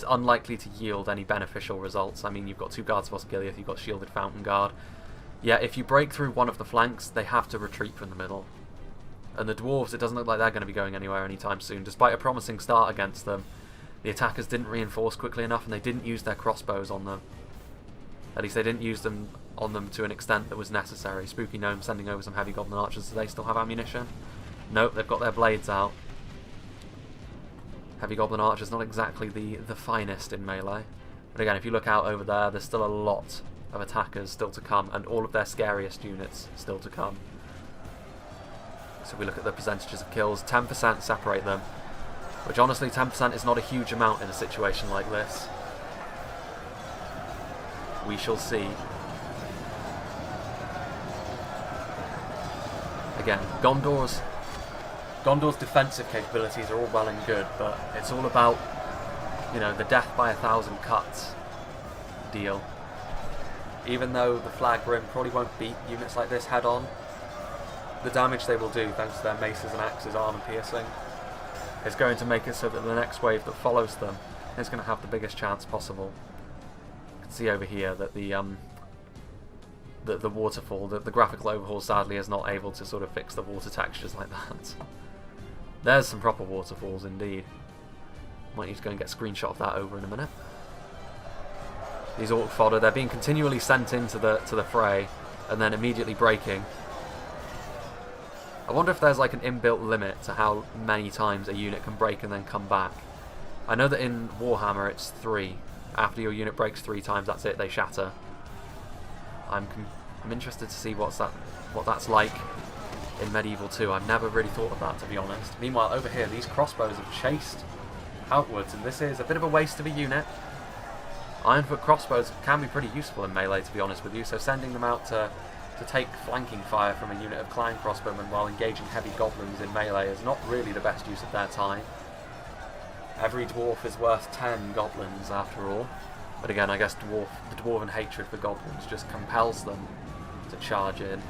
unlikely to yield any beneficial results. I mean, you've got 2 Guards of Osgiliath, you've got Shielded Fountain Guard. Yeah, if you break through one of the flanks, they have to retreat from the middle. And the dwarves, it doesn't look like they're going to be going anywhere anytime soon. Despite a promising start against them, the attackers didn't reinforce quickly enough, and they didn't use their crossbows on them. At least they didn't use them on them to an extent that was necessary. Spooky Gnome sending over some heavy goblin archers. Do they still have ammunition? Nope, they've got their blades out. Heavy goblin archers, not exactly the finest in melee. But again, if you look out over there, there's still a lot of attackers still to come, and all of their scariest units still to come. So we look at the percentages of kills. 10% separate them, which honestly 10% is not a huge amount in a situation like this. We shall see. Again, Gondor's defensive capabilities are all well and good, but it's all about, you know, the death by 1,000 cuts deal. Even though the Flag Rim probably won't beat units like this head on, the damage they will do thanks to their maces and axes armor piercing is going to make it so that the next wave that follows them is going to have the biggest chance possible. You can see over here that the waterfall, the graphical overhaul sadly is not able to sort of fix the water textures like that. There's some proper waterfalls indeed. Might need to go and get a screenshot of that over in a minute. These orc fodder, they're being continually sent into the fray and then immediately breaking. I wonder if there's like an inbuilt limit to how many times a unit can break and then come back. I know that in Warhammer it's 3. After your unit breaks 3 times, that's it, they shatter. I'm interested to see what that's like in Medieval 2. I've never really thought of that, to be honest. Meanwhile, over here, these crossbows have chased outwards, and this is a bit of a waste of a unit. Ironfoot crossbows can be pretty useful in melee, to be honest with you, so sending them out to take flanking fire from a unit of clan crossbowmen while engaging heavy goblins in melee is not really the best use of their time. Every dwarf is worth 10 goblins after all, but again I guess the dwarven hatred for goblins just compels them to charge in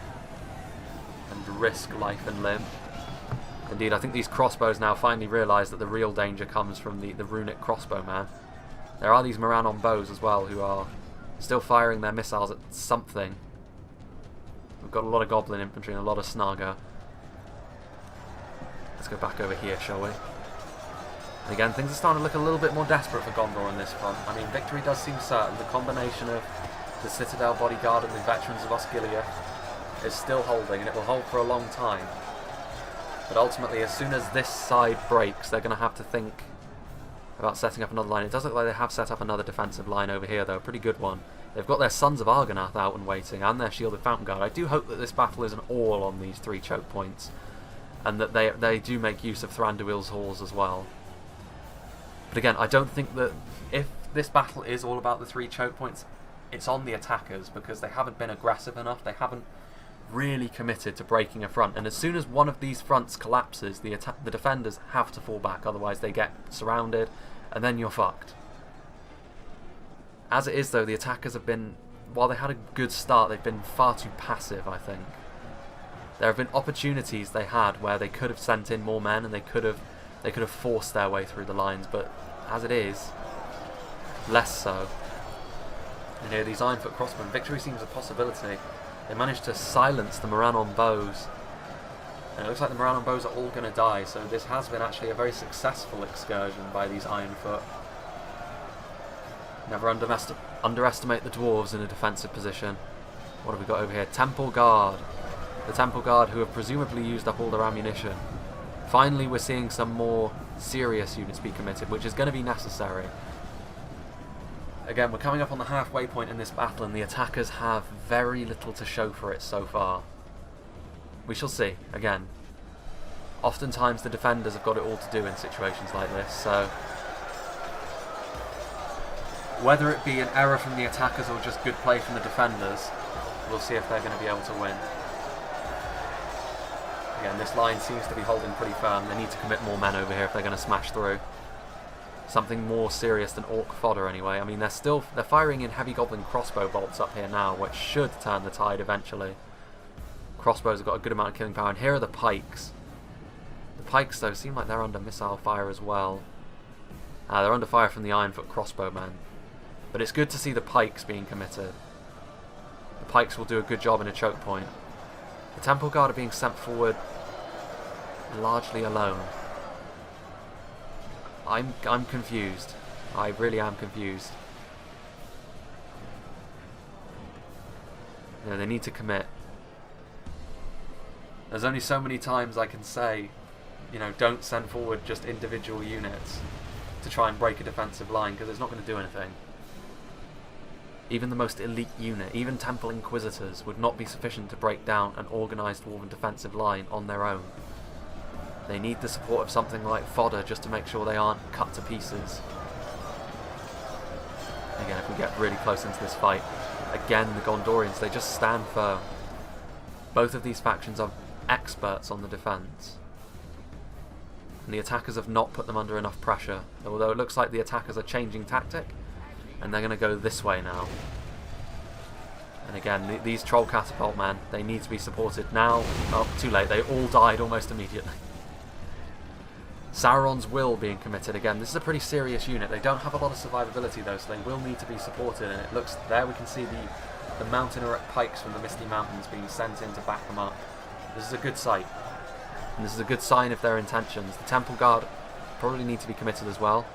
and risk life and limb. Indeed, I think these crossbows now finally realise that the real danger comes from the runic crossbowman. There are these Morannon bows as well who are still firing their missiles at something. We've got a lot of goblin infantry and a lot of Snaga. Let's go back over here, shall we? And again, things are starting to look a little bit more desperate for Gondor on this front. I mean, victory does seem certain. The combination of the Citadel bodyguard and the veterans of Osgiliath is still holding, and it will hold for a long time. But ultimately, as soon as this side breaks, they're going to have to think about setting up another line. It does look like they have set up another defensive line over here, though, a pretty good one. They've got their Sons of Argonath out and waiting, and their Shielded Fountain Guard. I do hope that this battle isn't all on these 3 choke points, and that they do make use of Thranduil's halls as well. But again, I don't think that if this battle is all about the 3 choke points, it's on the attackers, because they haven't been aggressive enough, they haven't really committed to breaking a front, and as soon as one of these fronts collapses, the defenders have to fall back, otherwise they get surrounded, and then you're fucked. As it is though, the attackers have been, while they had a good start, they've been far too passive, I think. There have been opportunities they had where they could have sent in more men and they could have forced their way through the lines, but as it is, less so. And here, these Ironfoot crossbowmen, victory seems a possibility. They managed to silence the Morannon bows, and it looks like the Morannon bows are all going to die, so this has been actually a very successful excursion by these Ironfoot. Never underestimate the dwarves in a defensive position. What have we got over here? Temple Guard. The Temple Guard, who have presumably used up all their ammunition. Finally, we're seeing some more serious units be committed, which is going to be necessary. Again, we're coming up on the halfway point in this battle, and the attackers have very little to show for it so far. We shall see. Again, oftentimes the defenders have got it all to do in situations like this, so whether it be an error from the attackers or just good play from the defenders, we'll see if they're going to be able to win. Again, this line seems to be holding pretty firm. They need to commit more men over here if they're going to smash through. Something more serious than orc fodder anyway. I mean, they're firing in heavy goblin crossbow bolts up here now, which should turn the tide eventually. Crossbows have got a good amount of killing power, and here are the pikes. The pikes, though, seem like they're under missile fire as well. They're under fire from the Ironfoot crossbowmen. But it's good to see the pikes being committed. The pikes will do a good job in a choke point. The Temple Guard are being sent forward largely alone. I'm confused. I really am confused. You know, they need to commit. There's only so many times I can say, you know, don't send forward just individual units to try and break a defensive line, because it's not going to do anything. Even the most elite unit, even Temple Inquisitors, would not be sufficient to break down an organised dwarven defensive line on their own. They need the support of something like fodder just to make sure they aren't cut to pieces. Again, if we get really close into this fight, again the Gondorians, they just stand firm. Both of these factions are experts on the defence. And the attackers have not put them under enough pressure. Although it looks like the attackers are changing tactic, And they're going to go this way now. And again, these troll catapult men, they need to be supported now. Oh, too late. They all died almost immediately. Sauron's Will being committed again. This is a pretty serious unit. They don't have a lot of survivability though, so they will need to be supported. And it looks there we can see the mountain erect pikes from the Misty Mountains being sent in to back them up. This is a good sight. And this is a good sign of their intentions. The Temple Guard probably need to be committed as well.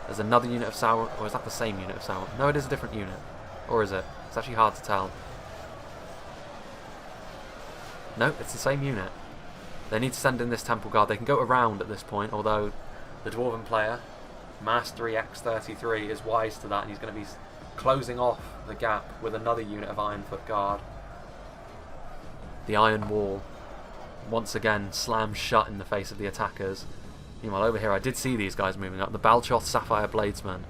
There's another unit of Sauron, or is that the same unit of Sauron? No, it is a different unit. Or is it? It's actually hard to tell. No, it's the same unit. They need to send in this Temple Guard. They can go around at this point, although the Dwarven player, Mastery X33, is wise to that, and he's going to be closing off the gap with another unit of Ironfoot Guard. The Iron Wall, once again, slams shut in the face of the attackers. Meanwhile, over here, I did see these guys moving up. The Balchoth Sapphire Bladesmen.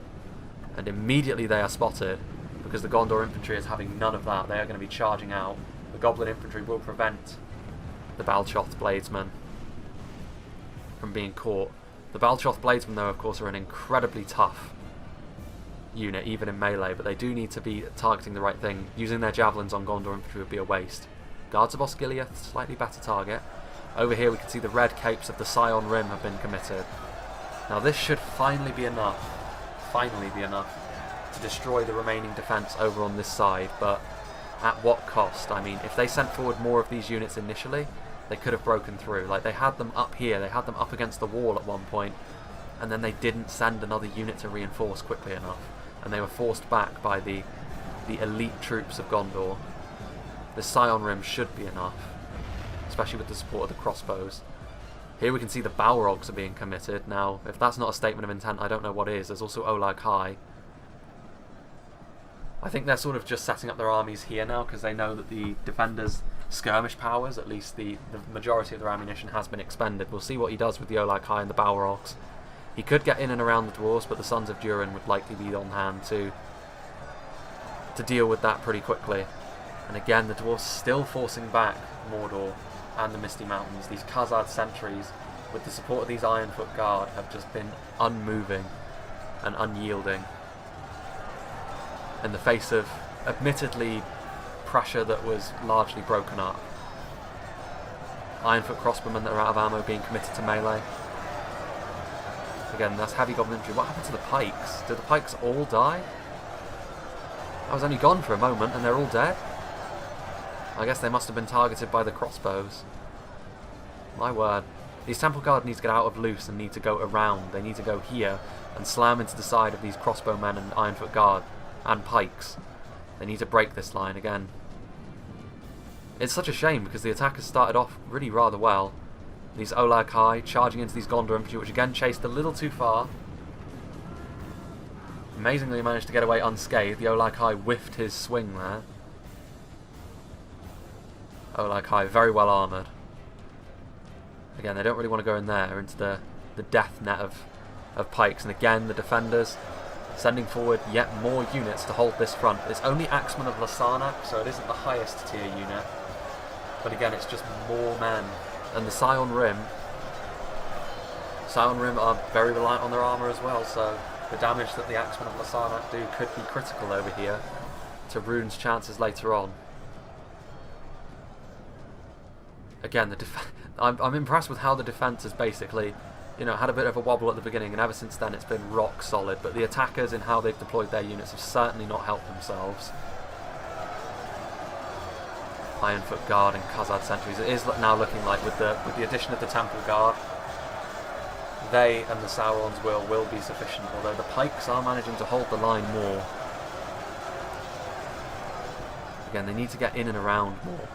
And immediately they are spotted, because the Gondor infantry is having none of that. They are going to be charging out. The Goblin infantry will prevent the Balchoth Bladesmen from being caught. The Balchoth Bladesmen, though, of course, are an incredibly tough unit, even in melee, but they do need to be targeting the right thing. Using their javelins on Gondor infantry would be a waste. Guards of Osgiliath, slightly better target. Over here we can see the red capes of the Scion Rim have been committed. Now this should finally be enough to destroy the remaining defence over on this side, but at what cost? I mean, if they sent forward more of these units initially, they could have broken through. Like, they had them up here, they had them up against the wall at one point, and then they didn't send another unit to reinforce quickly enough, and they were forced back by the elite troops of Gondor. The Scion Rim should be enough, especially with the support of the crossbows. Here we can see the Balrogs are being committed. Now, if that's not a statement of intent, I don't know what is. There's also Olag High. I think they're sort of just setting up their armies here now because they know that the defenders' skirmish powers, at least the majority of their ammunition, has been expended. We'll see what he does with the Olag High and the Balrogs. He could get in and around the dwarves, but the Sons of Durin would likely be on hand to deal with that pretty quickly. And again, the dwarves still forcing back Mordor and the Misty Mountains. These Khazad sentries, with the support of these Ironfoot Guard, have just been unmoving and unyielding in the face of, admittedly, pressure that was largely broken up. Ironfoot crossbowmen that are out of ammo being committed to melee. Again, that's heavy goblin infantry. What happened to the pikes? Did the pikes all die? I was only gone for a moment and they're all dead? I guess they must have been targeted by the crossbows. My word. These Temple Guard need to get out of loose and need to go around. They need to go here and slam into the side of these crossbowmen and Ironfoot Guard and pikes. They need to break this line again. It's such a shame because the attackers started off really rather well. These Olag High charging into these Gondor infantry, which again chased a little too far. Amazingly managed to get away unscathed. The Olag High whiffed his swing there. Olag High very well armoured. Again, they don't really want to go in there into the death net of pikes. And again, the defenders sending forward yet more units to hold this front. It's only Axemen of Lasarnak, so it isn't the highest tier unit. But again, it's just more men. And the Scion Rim are very reliant on their armour as well, so the damage that the Axemen of Lasarnak do could be critical over here to Rhune's chances later on. Again, I'm impressed with how the defence has basically, had a bit of a wobble at the beginning, and ever since then it's been rock solid. But the attackers, in how they've deployed their units, have certainly not helped themselves. Ironfoot Guard and Khazad sentries. It is now looking like, with the addition of the Temple Guard, they and the Sauron's will be sufficient. Although the pikes are managing to hold the line more. Again, they need to get in and around more.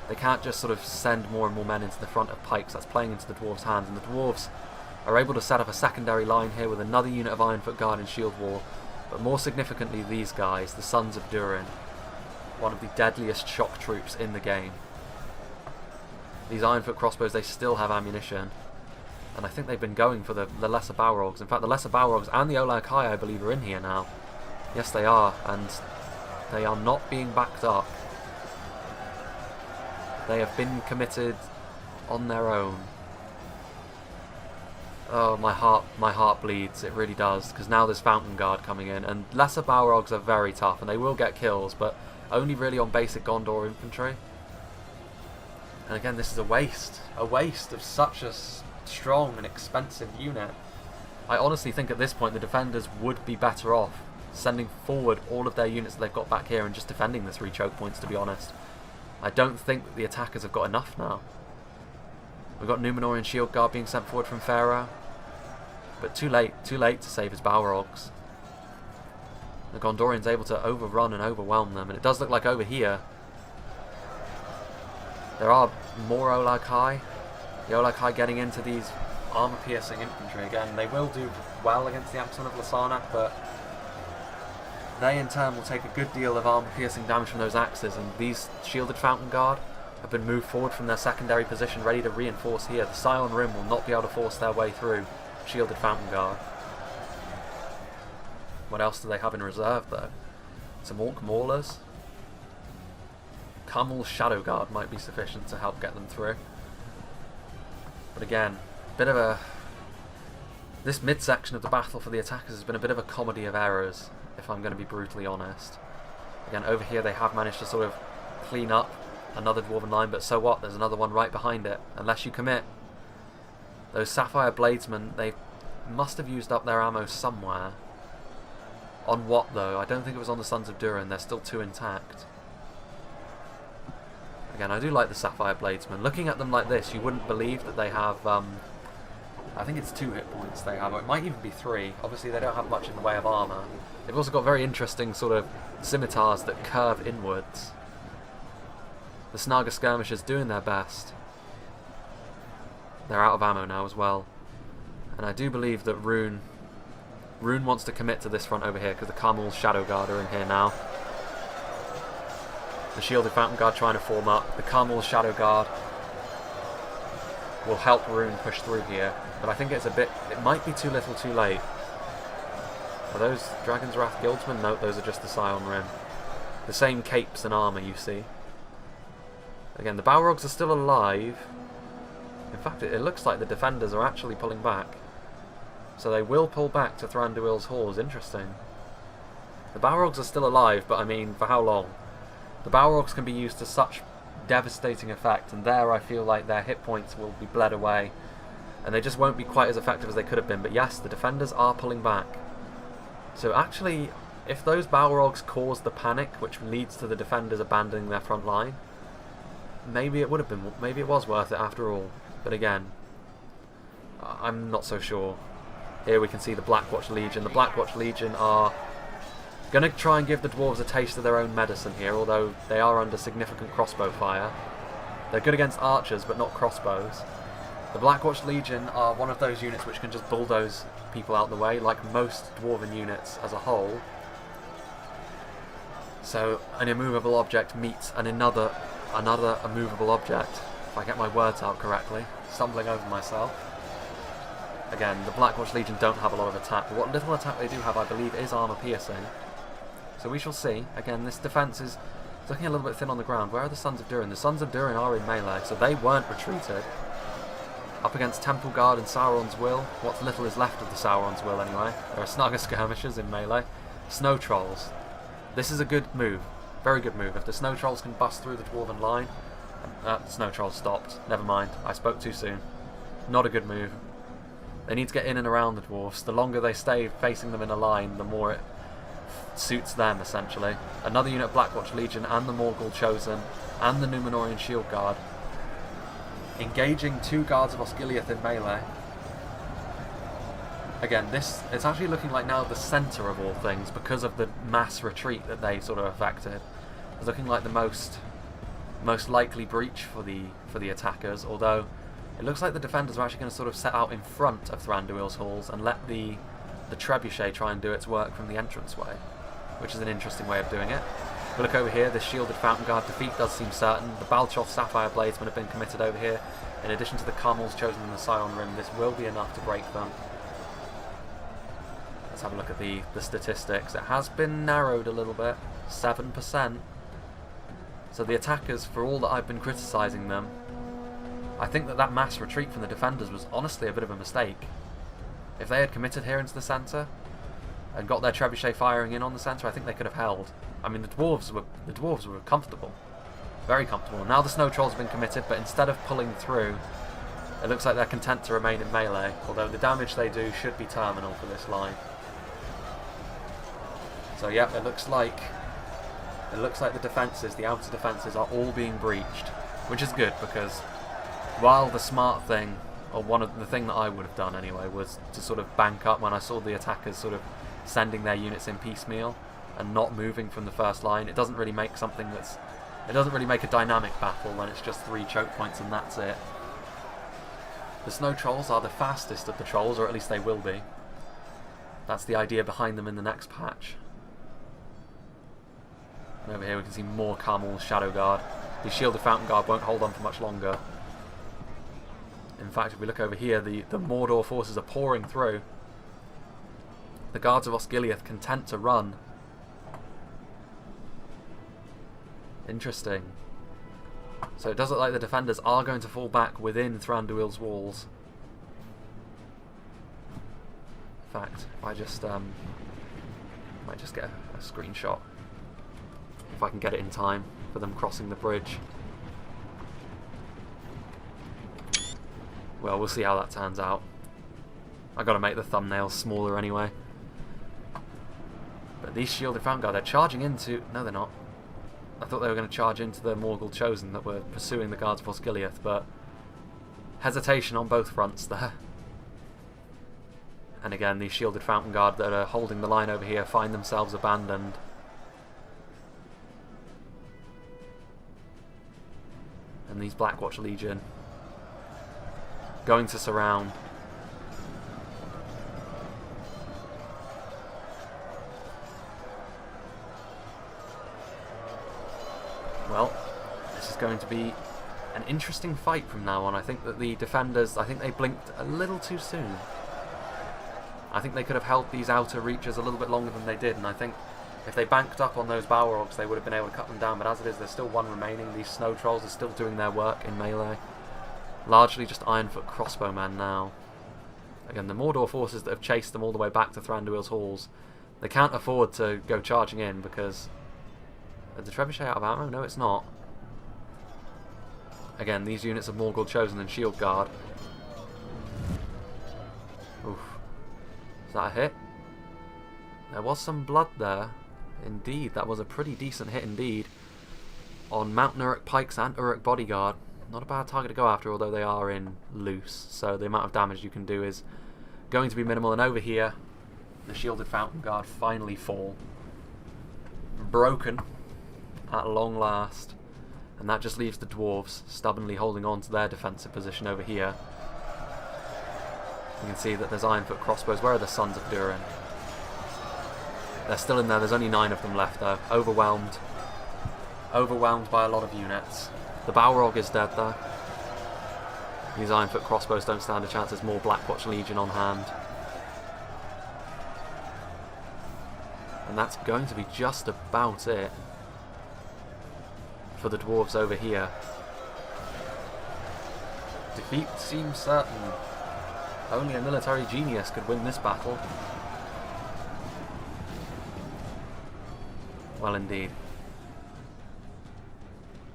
They can't just sort of send more and more men into the front of pikes. That's playing into the dwarves' hands, and the dwarves are able to set up a secondary line here with another unit of Ironfoot Guard and Shield Wall. But more significantly, these guys, the Sons of Durin, one of the deadliest shock troops in the game. These Ironfoot crossbows, they still have ammunition, and I think they've been going for the Lesser Balrogs. In fact, the Lesser Balrogs and the Olag High, I believe, are in here now. Yes, they are, and they are not being backed up. They have been committed on their own. Oh, my heart bleeds. It really does, because now there's Fountain Guard coming in, and lesser Balrogs are very tough, and they will get kills, but only really on basic Gondor infantry. And again, this is a waste of such a strong and expensive unit. I honestly think at this point the defenders would be better off sending forward all of their units that they've got back here and just defending the 3 choke points, to be honest. I don't think that the attackers have got enough now. We've got Númenorian Shield Guard being sent forward from Pharaoh, but too late to save his Balrogs. The Gondorian's able to overrun and overwhelm them, and it does look like over here there are more Olag High. The Olag High getting into these armor-piercing infantry again. They will do well against the Axemen of Lasarnak, but they in turn will take a good deal of armor-piercing damage from those axes, and these shielded Fountain Guard have been moved forward from their secondary position, ready to reinforce here. The Scion Rim will not be able to force their way through shielded Fountain Guard. What else do they have in reserve, though? Some Orc Maulers. Carmel's Shadow Guard might be sufficient to help get them through. But again, bit of a... This mid-section of the battle for the attackers has been a bit of a comedy of errors, if I'm going to be brutally honest. Again, over here they have managed to sort of clean up another Dwarven line, but so what? There's another one right behind it. Unless you commit. Those Sapphire Bladesmen, they must have used up their ammo somewhere. On what, though? I don't think it was on the Sons of Durin. They're still too intact. Again, I do like the Sapphire Bladesmen. Looking at them like this, you wouldn't believe that they have... I think it's 2 hit points they have, or it might even be 3. Obviously, they don't have much in the way of armour. They've also got very interesting sort of scimitars that curve inwards. The Snaga Skirmishers doing their best. They're out of ammo now as well. And I do believe that Rune wants to commit to this front over here, because the Carmel's Shadow Guard are in here now. The Shielded Fountain Guard trying to form up. The Carmel's Shadow Guard will help Rune push through here. But I think it's a bit... It might be too little too late. Are those Dragon's Wrath Guildsmen? No, those are just the Scion Rim. The same capes and armour, you see. Again, the Balrogs are still alive. In fact, it looks like the defenders are actually pulling back. So they will pull back to Thranduil's halls. Interesting. The Balrogs are still alive, but I mean, for how long? The Balrogs can be used to such devastating effect, and there I feel like their hit points will be bled away, and they just won't be quite as effective as they could have been. But yes, the defenders are pulling back. So actually, if those Balrogs cause the panic, which leads to the defenders abandoning their front line, maybe it would have been, maybe it was worth it after all. But again, I'm not so sure. Here we can see the Blackwatch Legion. The Blackwatch Legion are going to try and give the dwarves a taste of their own medicine here, although they are under significant crossbow fire. They're good against archers, but not crossbows. The Blackwatch Legion are one of those units which can just bulldoze people out the way, like most dwarven units as a whole. So an immovable object meets another immovable object, if I get my words out correctly. Stumbling over myself. Again, the Blackwatch Legion don't have a lot of attack, but what little attack they do have, I believe, is armour piercing. So we shall see. Again, this defence is looking a little bit thin on the ground. Where are the Sons of Durin? The Sons of Durin are in melee, so they weren't retreated. Up against Temple Guard and Sauron's Will. What little is left of the Sauron's Will, anyway. There are Snaga Skirmishers in melee. Snow Trolls. This is a good move. Very good move. If the Snow Trolls can bust through the Dwarven line... Snow Trolls stopped. Never mind. I spoke too soon. Not a good move. They need to get in and around the dwarfs. The longer they stay facing them in a line, the more it suits them, essentially. Another unit of Blackwatch Legion and the Morgul Chosen and the Númenorian Shield Guard engaging 2 guards of Osgiliath in melee. Again, it's actually looking like now the centre of all things, because of the mass retreat that they sort of affected. It's looking like the most likely breach for the attackers, although it looks like the defenders are actually going to sort of set out in front of Thranduil's halls and let the trebuchet try and do its work from the entranceway, which is an interesting way of doing it. But look over here, the Shielded Fountain Guard defeat does seem certain. The Balchoth Sapphire Bladesmen have been committed over here. In addition to the Carmel's Chosen and the Scion Rim, this will be enough to break them. Let's have a look at the statistics. It has been narrowed a little bit, 7%. So the attackers, for all that I've been criticising them, I think that mass retreat from the defenders was honestly a bit of a mistake. If they had committed here into the centre and got their trebuchet firing in on the centre, I think they could have held. I mean, the dwarves were comfortable, very comfortable. Now the snow trolls have been committed, but instead of pulling through, it looks like they're content to remain in melee. Although the damage they do should be terminal for this line. So yeah, it looks like the defences, the outer defences, are all being breached, which is good because while the smart thing, or one of the thing that I would have done anyway, was to sort of bank up when I saw the attackers sort of sending their units in piecemeal and not moving from the first line. It doesn't really make a dynamic battle when it's just 3 choke points and that's it. The snow trolls are the fastest of the trolls, or at least they will be. That's the idea behind them in the next patch. And over here we can see more Carmel's Shadow Guard. The Shielded Fountain Guard won't hold on for much longer. In fact, if we look over here, the Mordor forces are pouring through. The Guards of Osgiliath content to run. Interesting. So it does look like the defenders are going to fall back within Thranduil's walls. In fact, if I just might just get a screenshot. If I can get it in time for them crossing the bridge. Well, we'll see how that turns out. I gotta make the thumbnails smaller anyway. But these Shielded Fountain Guard, they're charging into... No, they're not. I thought they were going to charge into the Morgul Chosen that were pursuing the Guards of Osgiliath, but hesitation on both fronts there. And again, these Shielded Fountain Guard that are holding the line over here find themselves abandoned. And these Blackwatch Legion going to surround. Well, this is going to be an interesting fight from now on. I think that the defenders, I think they blinked a little too soon. I think they could have held these outer reaches a little bit longer than they did, and I think if they banked up on those Balrogs, they would have been able to cut them down, but as it is, there's still one remaining. These Snow Trolls are still doing their work in melee. Largely just Ironfoot crossbowmen now. Again, the Mordor forces that have chased them all the way back to Thranduil's halls, they can't afford to go charging in because... Is the trebuchet out of ammo? No, it's not. Again, these units of Morgul Chosen and Shield Guard. Oof. Is that a hit? There was some blood there. Indeed, that was a pretty decent hit indeed. On Mountain Uruk Pikes and Uruk Bodyguard. Not a bad target to go after, although they are in loose. So the amount of damage you can do is going to be minimal. And over here, the Shielded Fountain Guard finally fall. Broken. At long last, and that just leaves the dwarves stubbornly holding on to their defensive position over here. You can see that there's Ironfoot crossbows. Where are the Sons of Durin? They're still in there. There's only 9 of them left though. Overwhelmed by a lot of units. The Balrog is dead though. These Ironfoot crossbows don't stand a chance. There's more Blackwatch Legion on hand, and that's going to be just about it for the dwarves over here. Defeat seems certain. Only a military genius could win this battle. Well, indeed.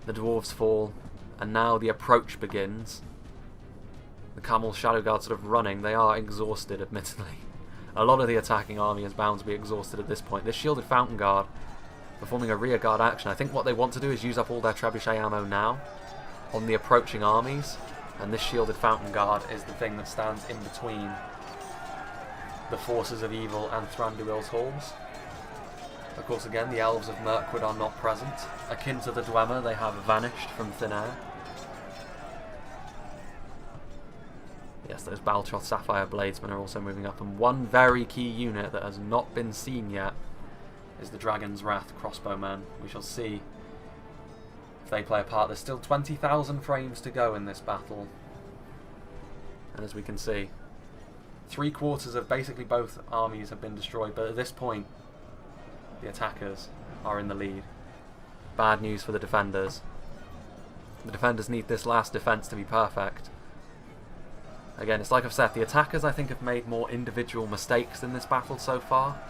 The dwarves fall, and now the approach begins. The Carmel's Shadow Guard sort of running. They are exhausted, admittedly. A lot of the attacking army is bound to be exhausted at this point. This Shielded Fountain Guard performing a rear guard action. I think what they want to do is use up all their trebuchet ammo now on the approaching armies, and this Shielded Fountain Guard is the thing that stands in between the forces of evil and Thranduil's halls. Of course, again, the Elves of Mirkwood are not present. Akin to the Dwemer, they have vanished from thin air. Yes, those Baltroth Sapphire Bladesmen are also moving up, and one very key unit that has not been seen yet is the Dragon's Wrath crossbowmen. We shall see if they play a part. There's still 20,000 frames to go in this battle. And as we can see, 3/4 of basically both armies have been destroyed, but at this point, the attackers are in the lead. Bad news for the defenders. The defenders need this last defense to be perfect. Again, it's like I've said, the attackers I think have made more individual mistakes in this battle so far.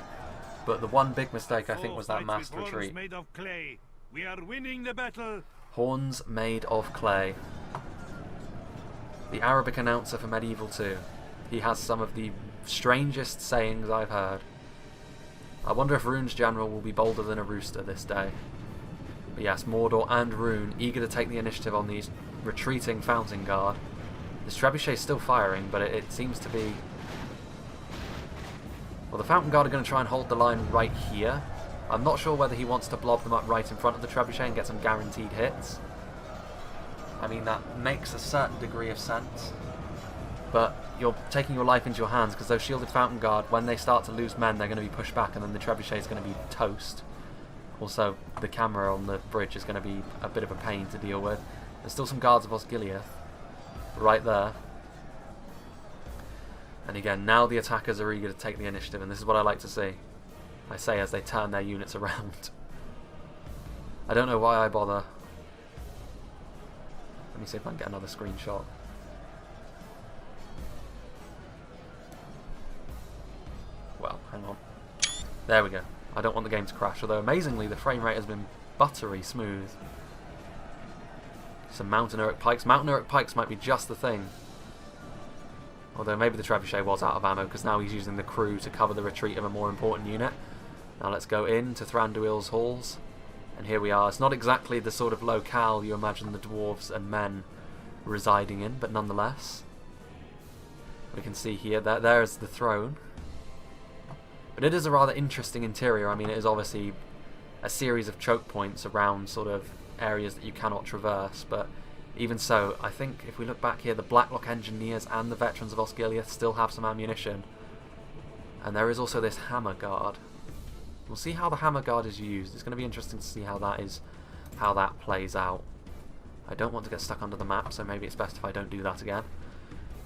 But the one big mistake I think was that mass retreat. Made of clay. We are winning the battle. Horns made of clay. The Arabic announcer for Medieval 2. He has some of the strangest sayings I've heard. I wonder if Rune's general will be bolder than a rooster this day. But yes, Mordor and Rune eager to take the initiative on these retreating Fountain Guard. This trebuchet is still firing, but it seems to be... Well, the Fountain Guard are going to try and hold the line right here. I'm not sure whether he wants to blob them up right in front of the trebuchet and get some guaranteed hits. I mean, that makes a certain degree of sense. But you're taking your life into your hands, because those shielded Fountain Guard, when they start to lose men, they're going to be pushed back, and then the trebuchet is going to be toast. Also, the camera on the bridge is going to be a bit of a pain to deal with. There's still some guards of Osgiliath right there. And again, now the attackers are eager to take the initiative, and this is what I like to see. I say as they turn their units around. I don't know why I bother. Let me see if I can get another screenshot. Well, hang on. There we go. I don't want the game to crash, although amazingly the frame rate has been buttery smooth. Some Mountain Uruk Pikes. Mountain Uruk Pikes might be just the thing. Although maybe the trebuchet was out of ammo, because now he's using the crew to cover the retreat of a more important unit. Now let's go into Thranduil's halls. And here we are. It's not exactly the sort of locale you imagine the dwarves and men residing in, but nonetheless. We can see here, there's the throne. But it is a rather interesting interior. I mean, it is obviously a series of choke points around sort of areas that you cannot traverse, but even so, I think if we look back here, the Blacklock Engineers and the Veterans of Osgiliath still have some ammunition. And there is also this Hammer Guard. We'll see how the Hammer Guard is used. It's going to be interesting to see how that plays out. I don't want to get stuck under the map, so maybe it's best if I don't do that again.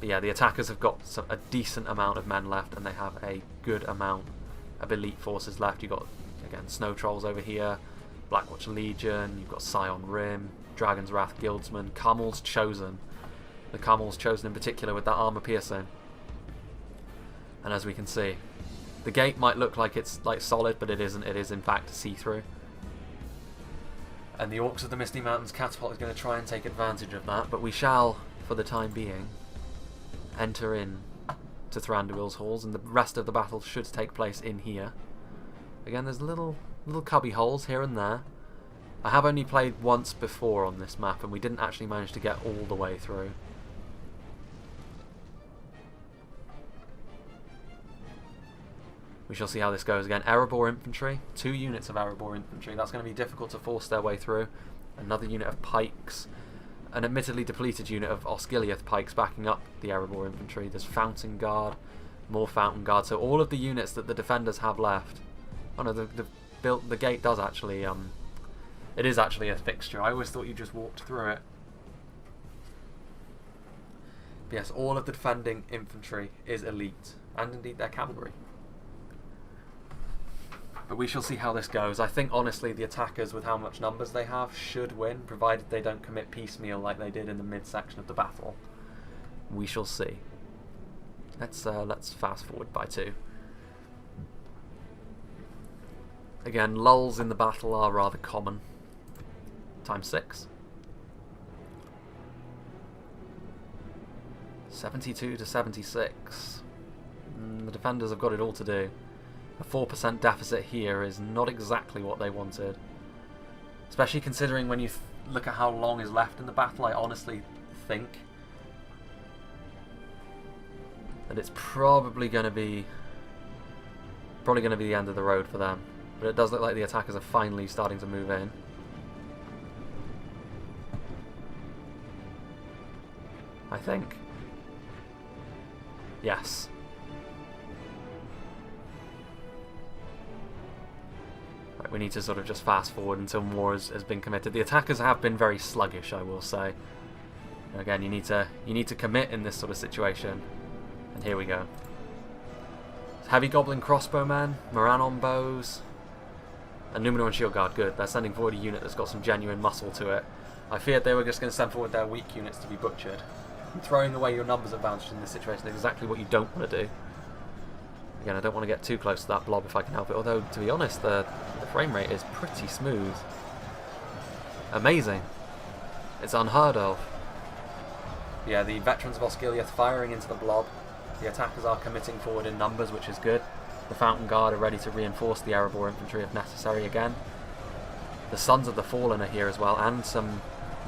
But yeah, the attackers have got a decent amount of men left, and they have a good amount of elite forces left. You've got, again, Snow Trolls over here, Blackwatch Legion, you've got Scion Rim, Dragon's Wrath Guildsman, Cammel's Chosen. The Cammel's Chosen in particular with that armor piercing. And as we can see, the gate might look like it's like solid, but it isn't. It is in fact see-through. And the Orcs of the Misty Mountains catapult is going to try and take advantage of that, but we shall, for the time being, enter in to Thranduil's halls, and the rest of the battle should take place in here. Again, there's little cubby holes here and there. I have only played once before on this map, and we didn't actually manage to get all the way through. We shall see how this goes. Again, Erebor Infantry, 2 units of Erebor Infantry. That's going to be difficult to force their way through. Another unit of Pikes. An admittedly depleted unit of Osgiliath Pikes backing up the Erebor Infantry. There's Fountain Guard, more Fountain Guard. So all of the units that the defenders have left. Oh no, the gate does actually... it is actually a fixture. I always thought you just walked through it. But yes, all of the defending infantry is elite. And indeed their cavalry. But we shall see how this goes. I think, honestly, the attackers, with how much numbers they have, should win, provided they don't commit piecemeal like they did in the mid-section of the battle. We shall see. Let's fast forward by 2. Again, lulls in the battle are rather common. Times 6. 72 to 76. The defenders have got it all to do. A 4% deficit here is not exactly what they wanted. Especially considering when you look at how long is left in the battle, I honestly think that it's probably going to be the end of the road for them. But it does look like the attackers are finally starting to move in. I think. Yes. Right, we need to sort of just fast forward until more has been committed. The attackers have been very sluggish, I will say. And again, you need to commit in this sort of situation. And here we go. Heavy Goblin Crossbowmen, Morannon Bows, and Numenor and Shield Guard. Good. They're sending forward a unit that's got some genuine muscle to it. I feared they were just going to send forward their weak units to be butchered. throwing away your numbers advantage in this situation is exactly what you don't want to do. Again, I don't want to get too close to that blob if I can help it, although, to be honest, the frame rate is pretty smooth. Amazing. It's unheard of. Yeah, the veterans of Osgiliath firing into the blob. The attackers are committing forward in numbers, which is good. The Fountain Guard are ready to reinforce the Erebor infantry if necessary again. The Sons of the Fallen are here as well, and some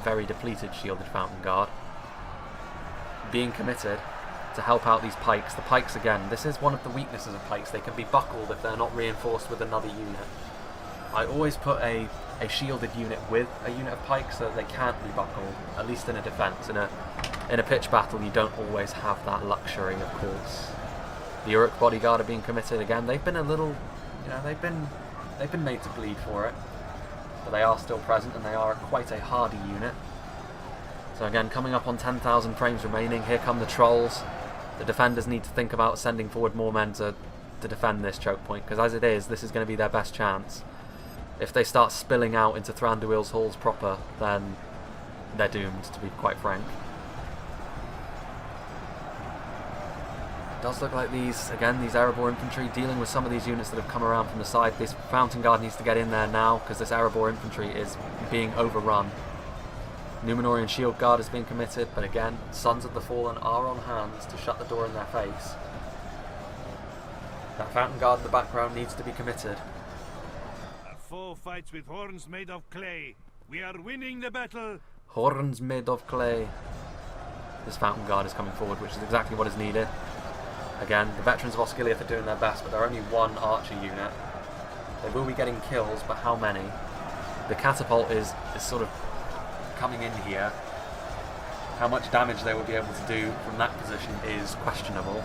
very depleted shielded Fountain Guard. Being committed to help out these pikes. The pikes, again, this is one of the weaknesses of pikes. They can be buckled if they're not reinforced with another unit. I always put a shielded unit with a unit of pikes so that they can't be buckled, at least in a defence. In a pitch battle, you don't always have that luxury, of course. The Uruk bodyguard are being committed again. They've been a little, you know, they've been made to bleed for it, but they are still present and they are quite a hardy unit. So again, coming up on 10,000 frames remaining. Here come the trolls. The defenders need to think about sending forward more men to defend this choke point, because as it is, this is going to be their best chance. If they start spilling out into Thranduil's halls proper, then they're doomed, to be quite frank. It does look like these Erebor infantry dealing with some of these units that have come around from the side. This Fountain Guard needs to get in there now, because this Erebor infantry is being overrun. Numenorian Shield Guard is being committed, but again, Sons of the Fallen are on hand to shut the door in their face. That Fountain Guard in the background needs to be committed. A foe fights with horns made of clay. We are winning the battle. Horns made of clay. This Fountain Guard is coming forward, which is exactly what is needed. Again, the veterans of Osgiliath are doing their best, but they're only one archer unit. They will be getting kills, but how many? The catapult is sort of coming in here. How much damage they will be able to do from that position is questionable.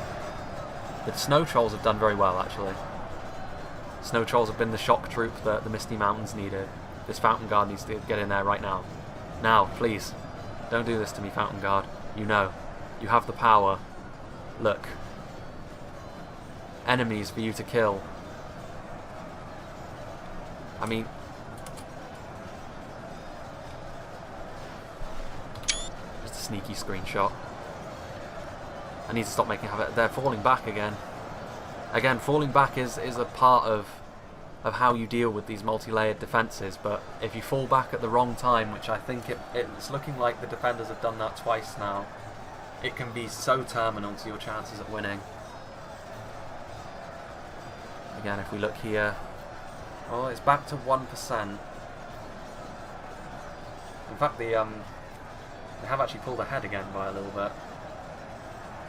The Snow Trolls have done very well, actually. Snow Trolls have been the shock troop that the Misty Mountains needed. This Fountain Guard needs to get in there right now. Now, please. Don't do this to me, Fountain Guard. You know. You have the power. Look. Enemies for you to kill. I mean... just a sneaky screenshot. I need to stop making havoc. They're falling back again. Again, falling back is a part of how you deal with these multi-layered defences, but if you fall back at the wrong time, which I think it's looking like the defenders have done that twice now, it can be so terminal to your chances of winning. Again, if we look here, well, it's back to 1%. In fact, they have actually pulled ahead again by a little bit.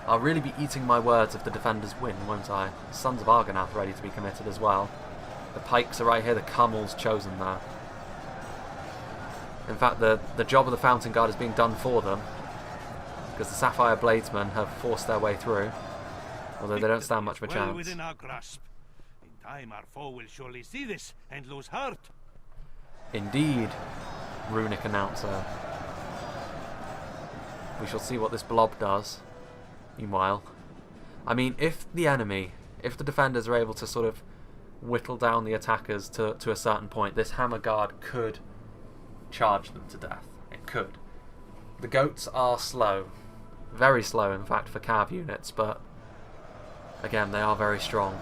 I'll really be eating my words if the defenders win, won't I? The Sons of Argonath ready to be committed as well. The pikes are right here, the Cummel's chosen there. In fact, the job of the Fountain Guard is being done for them, because the Sapphire Bladesmen have forced their way through, although they don't stand much of a chance. Within our grasp. In time, our foe will surely see this and lose heart. Indeed, runic announcer. We shall see what this blob does. Meanwhile, I mean, if the defenders are able to sort of whittle down the attackers to a certain point, this Hammer Guard could charge them to death. It could. The goats are slow. Very slow, in fact, for cav units, but again, they are very strong.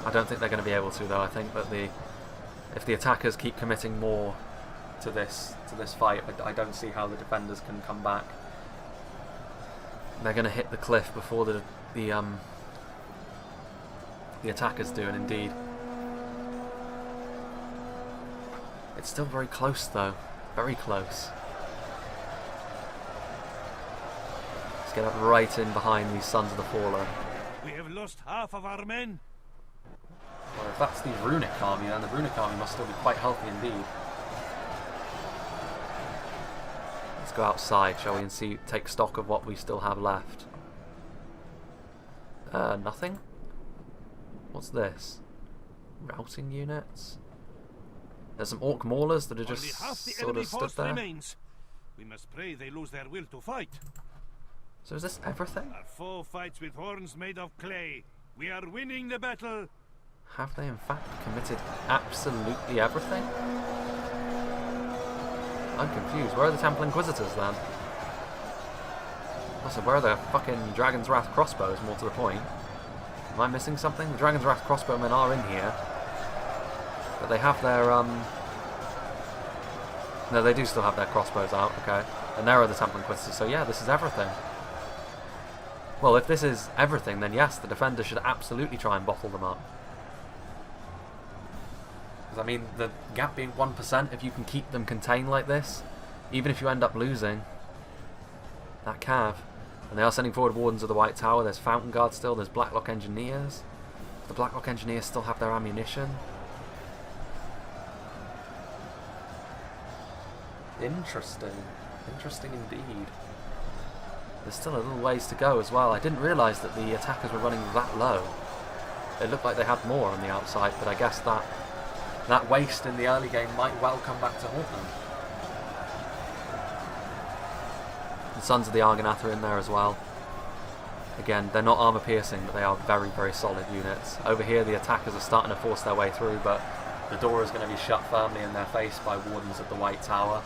I don't think they're going to be able to, though. I think that if the attackers keep committing more to this fight, I don't see how the defenders can come back. They're going to hit the cliff before the attackers do, and indeed, it's still very close, though. Very close. Let's get up right in behind these Sons of the Fallen. We have lost half of our men. Well, if that's the runic army, then the runic army must still be quite healthy indeed. Let's go outside, shall we, and take stock of what we still have left. Nothing? What's this? Routing units? There's some orc maulers that are just sort of stood there. Remains. We must pray they lose their will to fight. So is this everything? Our foe fights with horns made of clay. We are winning the battle. Have they in fact committed absolutely everything? I'm confused. Where are the Temple Inquisitors then? Also, where are the fucking Dragon's Wrath crossbows, more to the point? Am I missing something? The Dragon's Wrath crossbowmen are in here. But they have their, no, they do still have their crossbows out, okay. And there are the Temple Inquisitors, so yeah, this is everything. Well, if this is everything, then yes, the defenders should absolutely try and bottle them up. Because, I mean, the gap being 1%, if you can keep them contained like this, even if you end up losing that cav. And they are sending forward Wardens of the White Tower. There's Fountain Guard still, there's Blacklock Engineers. The Blacklock Engineers still have their ammunition. Interesting. Interesting indeed. There's still a little ways to go as well. I didn't realise that the attackers were running that low. It looked like they had more on the outside, but I guess that waste in the early game might well come back to haunt them. The Sons of the Argonath are in there as well. Again, they're not armour piercing, but they are very, very solid units. Over here the attackers are starting to force their way through, but the door is going to be shut firmly in their face by Wardens of the White Tower.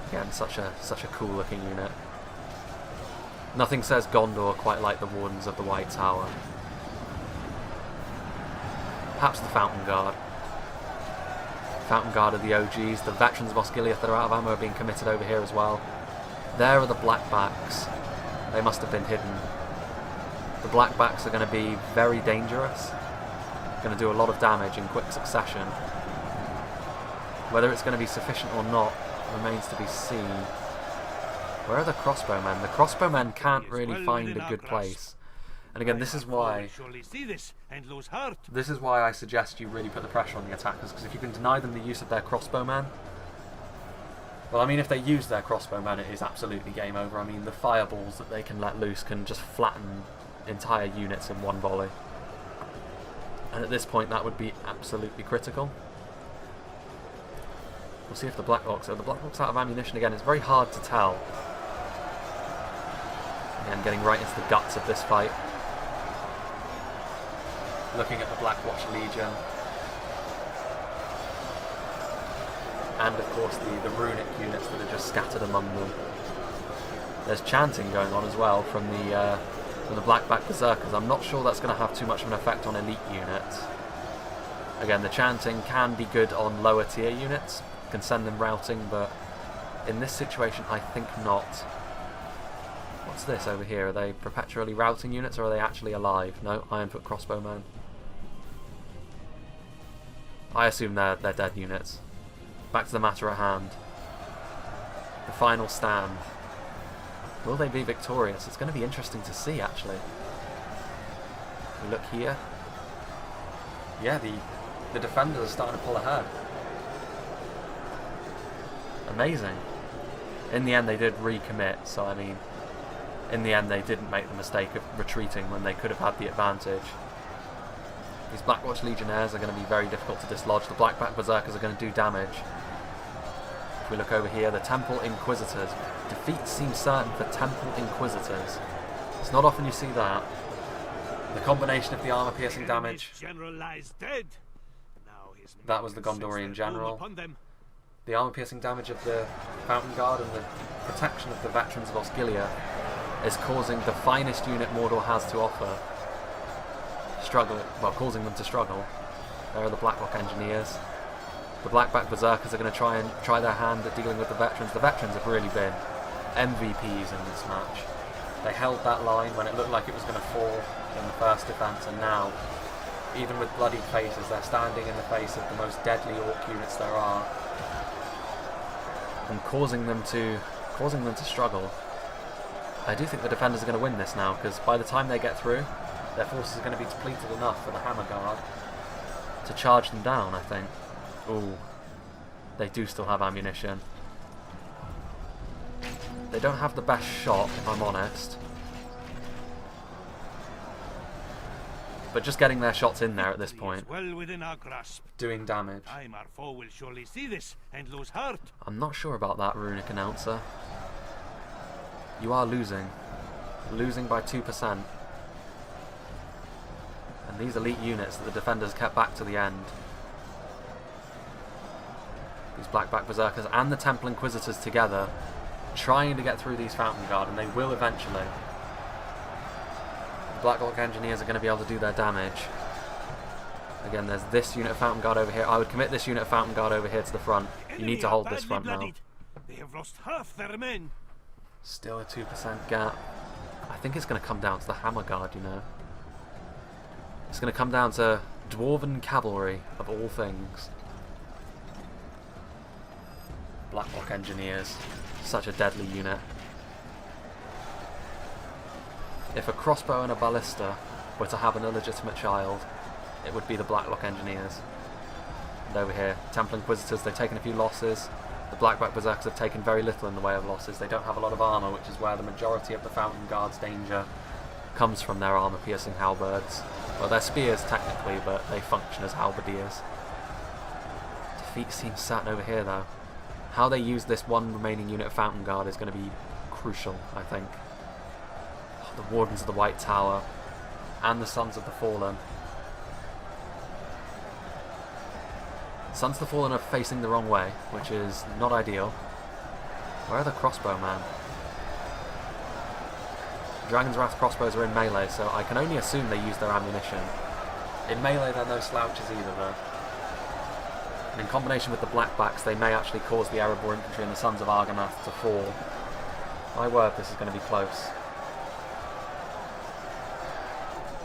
Again, such a cool looking unit. Nothing says Gondor quite like the Wardens of the White Tower. Perhaps the Fountain Guard. Fountain Guard are the OGs. The veterans of Osgiliath that are out of ammo are being committed over here as well. There are the Blackbacks. They must have been hidden. The Blackbacks are going to be very dangerous. Going to do a lot of damage in quick succession. Whether it's going to be sufficient or not remains to be seen. Where are the crossbowmen? The crossbowmen can't really find a good place. And again, this is why I suggest you really put the pressure on the attackers, because if you can deny them the use of their crossbowmen, well, I mean, if they use their crossbowmen, it is absolutely game over. I mean, the fireballs that they can let loose can just flatten entire units in one volley. And at this point, that would be absolutely critical. We'll see if the Blacklocks are. The Blacklocks out of ammunition again. It's very hard to tell. Again, getting right into the guts of this fight. Looking at the Blackwatch Legion. And of course the runic units that are just scattered among them. There's chanting going on as well from the Blackback Berserkers. I'm not sure that's going to have too much of an effect on elite units. Again, the chanting can be good on lower tier units, can send them routing, but in this situation I think not. What's this over here? Are they perpetually routing units, or are they actually alive? No, Ironfoot crossbowmen. I assume they're dead units. Back to the matter at hand. The final stand. Will they be victorious? It's going to be interesting to see, actually. We look here. Yeah, the defenders are starting to pull ahead. Amazing. In the end, they did recommit, so I mean, in the end, they didn't make the mistake of retreating when they could have had the advantage. These Blackwatch Legionnaires are going to be very difficult to dislodge. The Blackback Berserkers are going to do damage. If we look over here, the Temple Inquisitors. Defeat seems certain for Temple Inquisitors. It's not often you see that. The combination of the armor-piercing damage. That was the Gondorian General. The armor-piercing damage of the Fountain Guard and the protection of the veterans of Osgiliath is causing the finest unit Mordor has to offer causing them to struggle. There are the Blacklock Engineers. The Blackback Berserkers are going to try their hand at dealing with the veterans. The veterans have really been MVPs in this match. They held that line when it looked like it was going to fall in the first defence, and now, even with bloodied faces, they're standing in the face of the most deadly orc units there are, and causing them to struggle. I do think the defenders are going to win this now, because by the time they get through, their forces are going to be depleted enough for the Hammer Guard to charge them down, I think. Ooh, they do still have ammunition. They don't have the best shot, if I'm honest. But just getting their shots in there at this point, well within our grasp. Doing damage. Our foe will surely see this and lose heart. I'm not sure about that, Runic Announcer. You are losing. Losing by 2%. And these elite units that the defenders kept back to the end. These Blackback Berserkers and the Temple Inquisitors together, trying to get through these Fountain Guard, and they will eventually. The Blacklock Engineers are going to be able to do their damage. Again, there's this unit of Fountain Guard over here. I would commit this unit of Fountain Guard over here to the front. You need to hold this front now. They have lost half their men. Still a 2% gap. I think it's going to come down to the Hammer Guard, you know. It's going to come down to Dwarven Cavalry, of all things. Blacklock Engineers. Such a deadly unit. If a crossbow and a ballista were to have an illegitimate child, it would be the Blacklock Engineers. And over here, Temple Inquisitors, they've taken a few losses. The Blackback Berserkers have taken very little in the way of losses. They don't have a lot of armour, which is where the majority of the Fountain Guard's danger comes from, their armour-piercing halberds. Well, they're spears technically, but they function as halberdiers. Defeat seems certain over here though. How they use this one remaining unit of Fountain Guard is going to be crucial, I think. The Wardens of the White Tower and the Sons of the Fallen. Sons of the Fallen are facing the wrong way, which is not ideal. Where are the crossbowmen? Dragon's Wrath crossbows are in melee, so I can only assume they use their ammunition. In melee they're no slouches either though. And in combination with the Blackbacks, they may actually cause the Erebor Infantry and the Sons of Argonath to fall. My word, this is going to be close.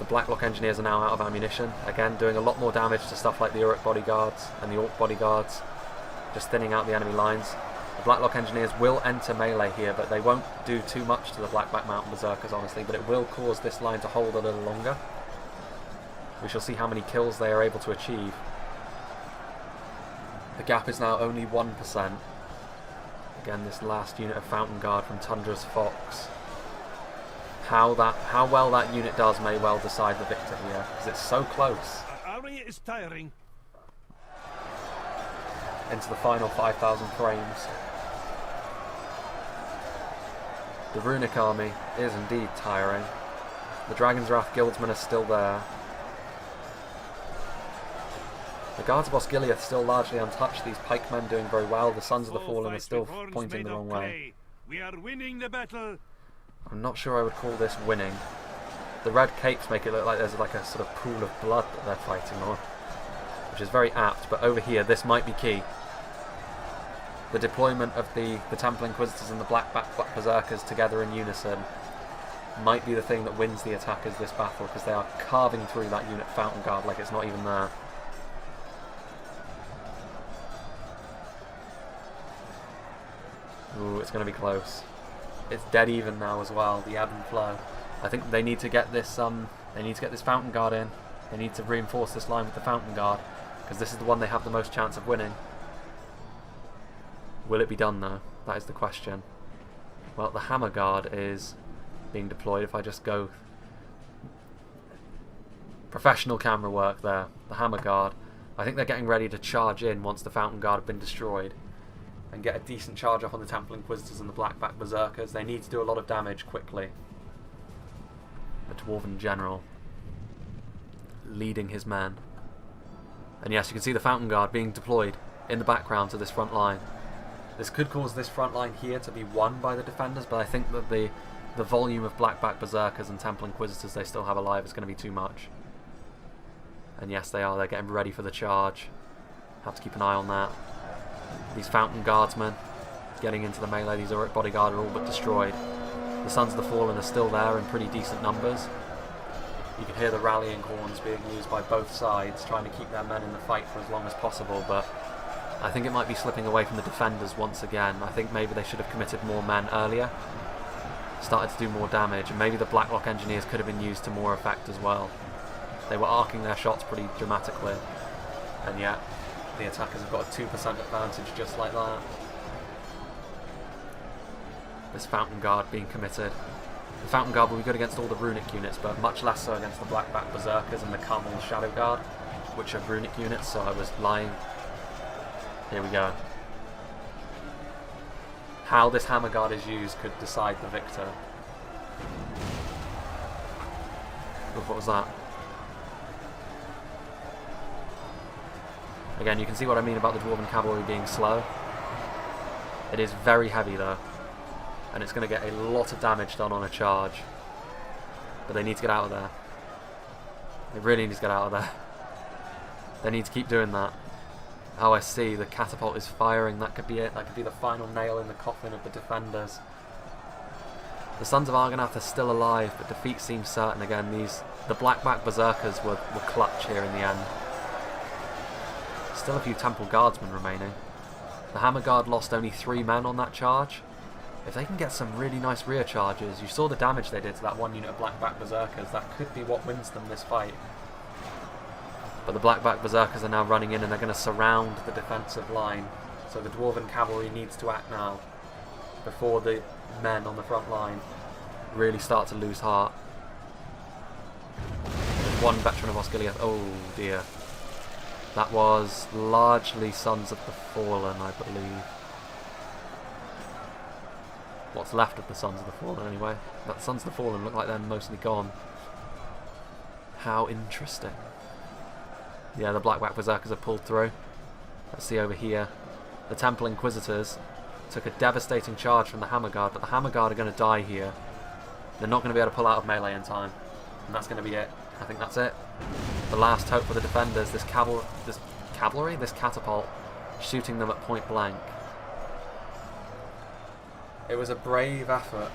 The Blacklock Engineers are now out of ammunition, again doing a lot more damage to stuff like the Uruk Bodyguards and the Orc Bodyguards, just thinning out the enemy lines. The Blacklock Engineers will enter melee here, but they won't do too much to the Blackback Mountain Berserkers, honestly, but it will cause this line to hold a little longer. We shall see how many kills they are able to achieve. The gap is now only 1%. Again, this last unit of Fountain Guard from Tundra's Fox. How well that unit does may well decide the victor here, because it's so close. Our army is tiring. Into the final 5,000 frames. The Runic army is indeed tiring. The Dragon's Wrath Guildsmen are still there. The Guards of Osgiliath still largely untouched, these pikemen doing very well. The Sons of the Fallen are still pointing the wrong way. We are winning the battle. I'm not sure I would call this winning. The red capes make it look like there's like a sort of pool of blood that they're fighting on, which is very apt, but over here this might be key. The deployment of the Temple Inquisitors and the Black Berserkers together in unison might be the thing that wins the attackers this battle, because they are carving through that unit Fountain Guard like it's not even there. Ooh, it's going to be close. It's dead even now as well, the ebb and flow. I think they need to get this Fountain Guard in. They need to reinforce this line with the Fountain Guard, because this is the one they have the most chance of winning. Will it be done though? That is the question. Well, the Hammer Guard is being deployed. If I just go professional camera work there, the Hammer Guard, I think they're getting ready to charge in once the Fountain Guard have been destroyed and get a decent charge off on the Temple Inquisitors and the Blackback Berserkers. They need to do a lot of damage quickly. The Dwarven General leading his men. And yes, you can see the Fountain Guard being deployed in the background to this front line. This could cause this front line here to be won by the defenders, but I think that the volume of Blackback Berserkers and Temple Inquisitors they still have alive is going to be too much. And yes, they are. They're getting ready for the charge. Have to keep an eye on that. These Fountain Guardsmen getting into the melee. These Uruk Bodyguard are all but destroyed. The Sons of the Fallen are still there in pretty decent numbers. You can hear the rallying horns being used by both sides, trying to keep their men in the fight for as long as possible, but I think it might be slipping away from the defenders once again. I think maybe they should have committed more men earlier, started to do more damage, and maybe the Blacklock Engineers could have been used to more effect as well. They were arcing their shots pretty dramatically, and yet the attackers have got a 2% advantage just like that. This Fountain Guard being committed. The Fountain Guard will be good against all the Runic units, but much less so against the Blackback Berserkers and the Carmel Shadow Guard, which are Runic units, so I was lying. Here we go. How this Hammer Guard is used could decide the victor. Oof, what was that? Again, you can see what I mean about the Dwarven cavalry being slow. It is very heavy though, and it's going to get a lot of damage done on a charge. But they need to get out of there. They really need to get out of there. They need to keep doing that. Oh, I see, the catapult is firing. That could be it. That could be the final nail in the coffin of the defenders. The Sons of Argonath are still alive, but defeat seems certain again. The Blackback Berserkers were clutch here in the end. Still a few Temple Guardsmen remaining. The Hammer Guard lost only 3 men on that charge. If they can get some really nice rear charges, you saw the damage they did to that one unit of Blackback Berserkers, that could be what wins them this fight. But the Blackback Berserkers are now running in and they're going to surround the defensive line. So the Dwarven cavalry needs to act now, before the men on the front line really start to lose heart. There's one veteran of Osgiliath. Oh dear. That was largely Sons of the Fallen, I believe. What's left of the Sons of the Fallen anyway. That Sons of the Fallen look like they're mostly gone. How interesting. Yeah, the Blackback Berserkers have pulled through. Let's see over here. The Temple Inquisitors took a devastating charge from the Hammer Guard, but the Hammer Guard are going to die here. They're not going to be able to pull out of melee in time. And that's going to be it. I think that's it. The last hope for the defenders, this cavalry, this catapult, shooting them at point blank. It was a brave effort.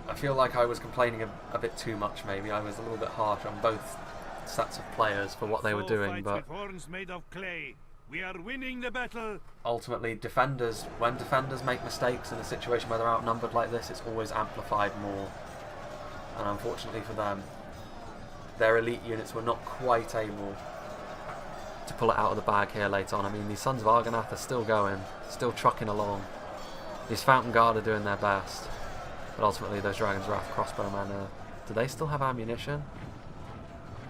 I feel like I was complaining a bit too much maybe. I was a little bit harsh on both sets of players for what they were doing, but we are winning the battle. Ultimately, when defenders make mistakes in a situation where they're outnumbered like this, it's always amplified more. And unfortunately for them, their elite units were not quite able to pull it out of the bag here late on. I mean, these Sons of Argonath are still going, still trucking along. These Fountain Guard are doing their best. But ultimately, those Dragon's Wrath crossbowmen, do they still have ammunition?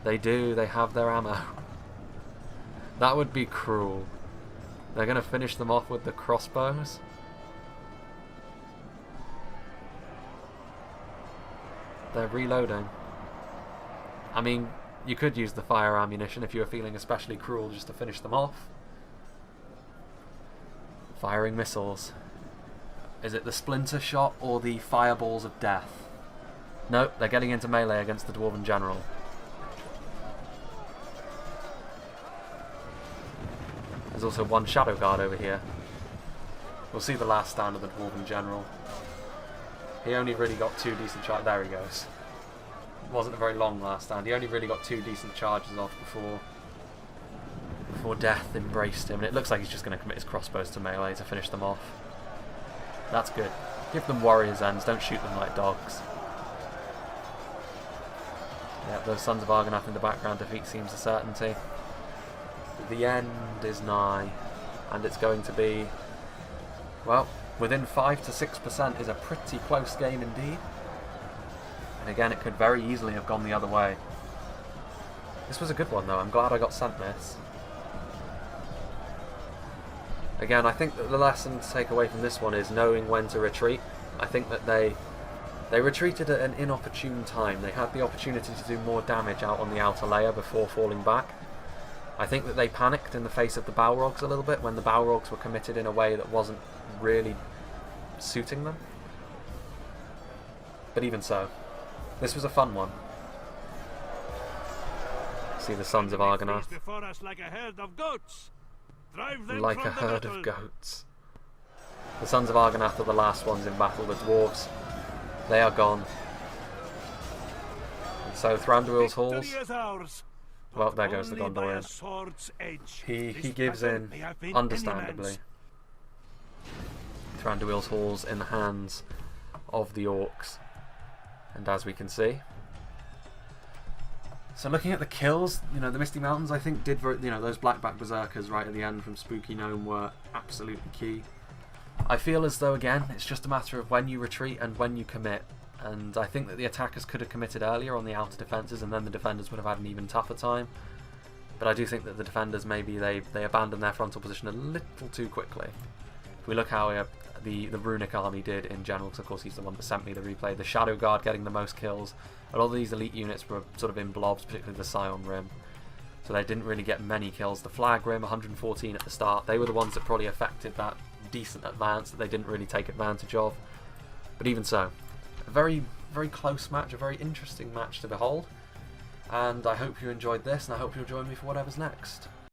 They do, they have their ammo. That would be cruel. They're going to finish them off with the crossbows. They're reloading. I mean, you could use the fire ammunition if you were feeling especially cruel just to finish them off. Firing missiles. Is it the Splinter Shot or the Fireballs of Death? Nope, they're getting into melee against the Dwarven General. There's also one Shadow Guard over here. We'll see the last stand of the Dwarven General. He only really got 2 decent charges. There he goes. It wasn't a very long last stand. He only really got 2 decent charges off before death embraced him. And it looks like he's just going to commit his crossbows to melee to finish them off. That's good. Give them warriors' ends. Don't shoot them like dogs. Yeah, those Sons of Argonath in the background. Defeat seems a certainty. The end is nigh, and it's going to be, well, within 5 to 6% is a pretty close game indeed. And again, it could very easily have gone the other way. This was a good one though. I'm glad I got sent this. Again, I think that the lesson to take away from this one is knowing when to retreat. I think that they retreated at an inopportune time. They had the opportunity to do more damage out on the outer layer before falling back. I think that they panicked in the face of the Balrogs a little bit when the Balrogs were committed in a way that wasn't really suiting them. But even so, this was a fun one. See the Sons of Argonath. Like a herd of goats. Like a herd of goats. The Sons of Argonath are the last ones in battle. The dwarves, they are gone. And so Thranduil's Halls. Well, there goes the Gondorian. He gives in, understandably. Thranduil's Halls in the hands of the Orcs. And as we can see. So looking at the kills, the Misty Mountains I think did, those Blackback Berserkers right at the end from Spooky Gnome were absolutely key. I feel as though, again, it's just a matter of when you retreat and when you commit. And I think that the attackers could have committed earlier on the outer defences, and then the defenders would have had an even tougher time. But I do think that the defenders, maybe they abandoned their frontal position a little too quickly. If we look how the Runic army did in general, because of course he's the one that sent me the replay, the Shadow Guard getting the most kills. A lot of these elite units were sort of in blobs, particularly the Scion Rim. so they didn't really get many kills. The Flag Rim, 114 at the start, they were the ones that probably affected that decent advance that they didn't really take advantage of. But even so, a very, very close match, a very interesting match to behold. And I hope you enjoyed this, and I hope you'll join me for whatever's next.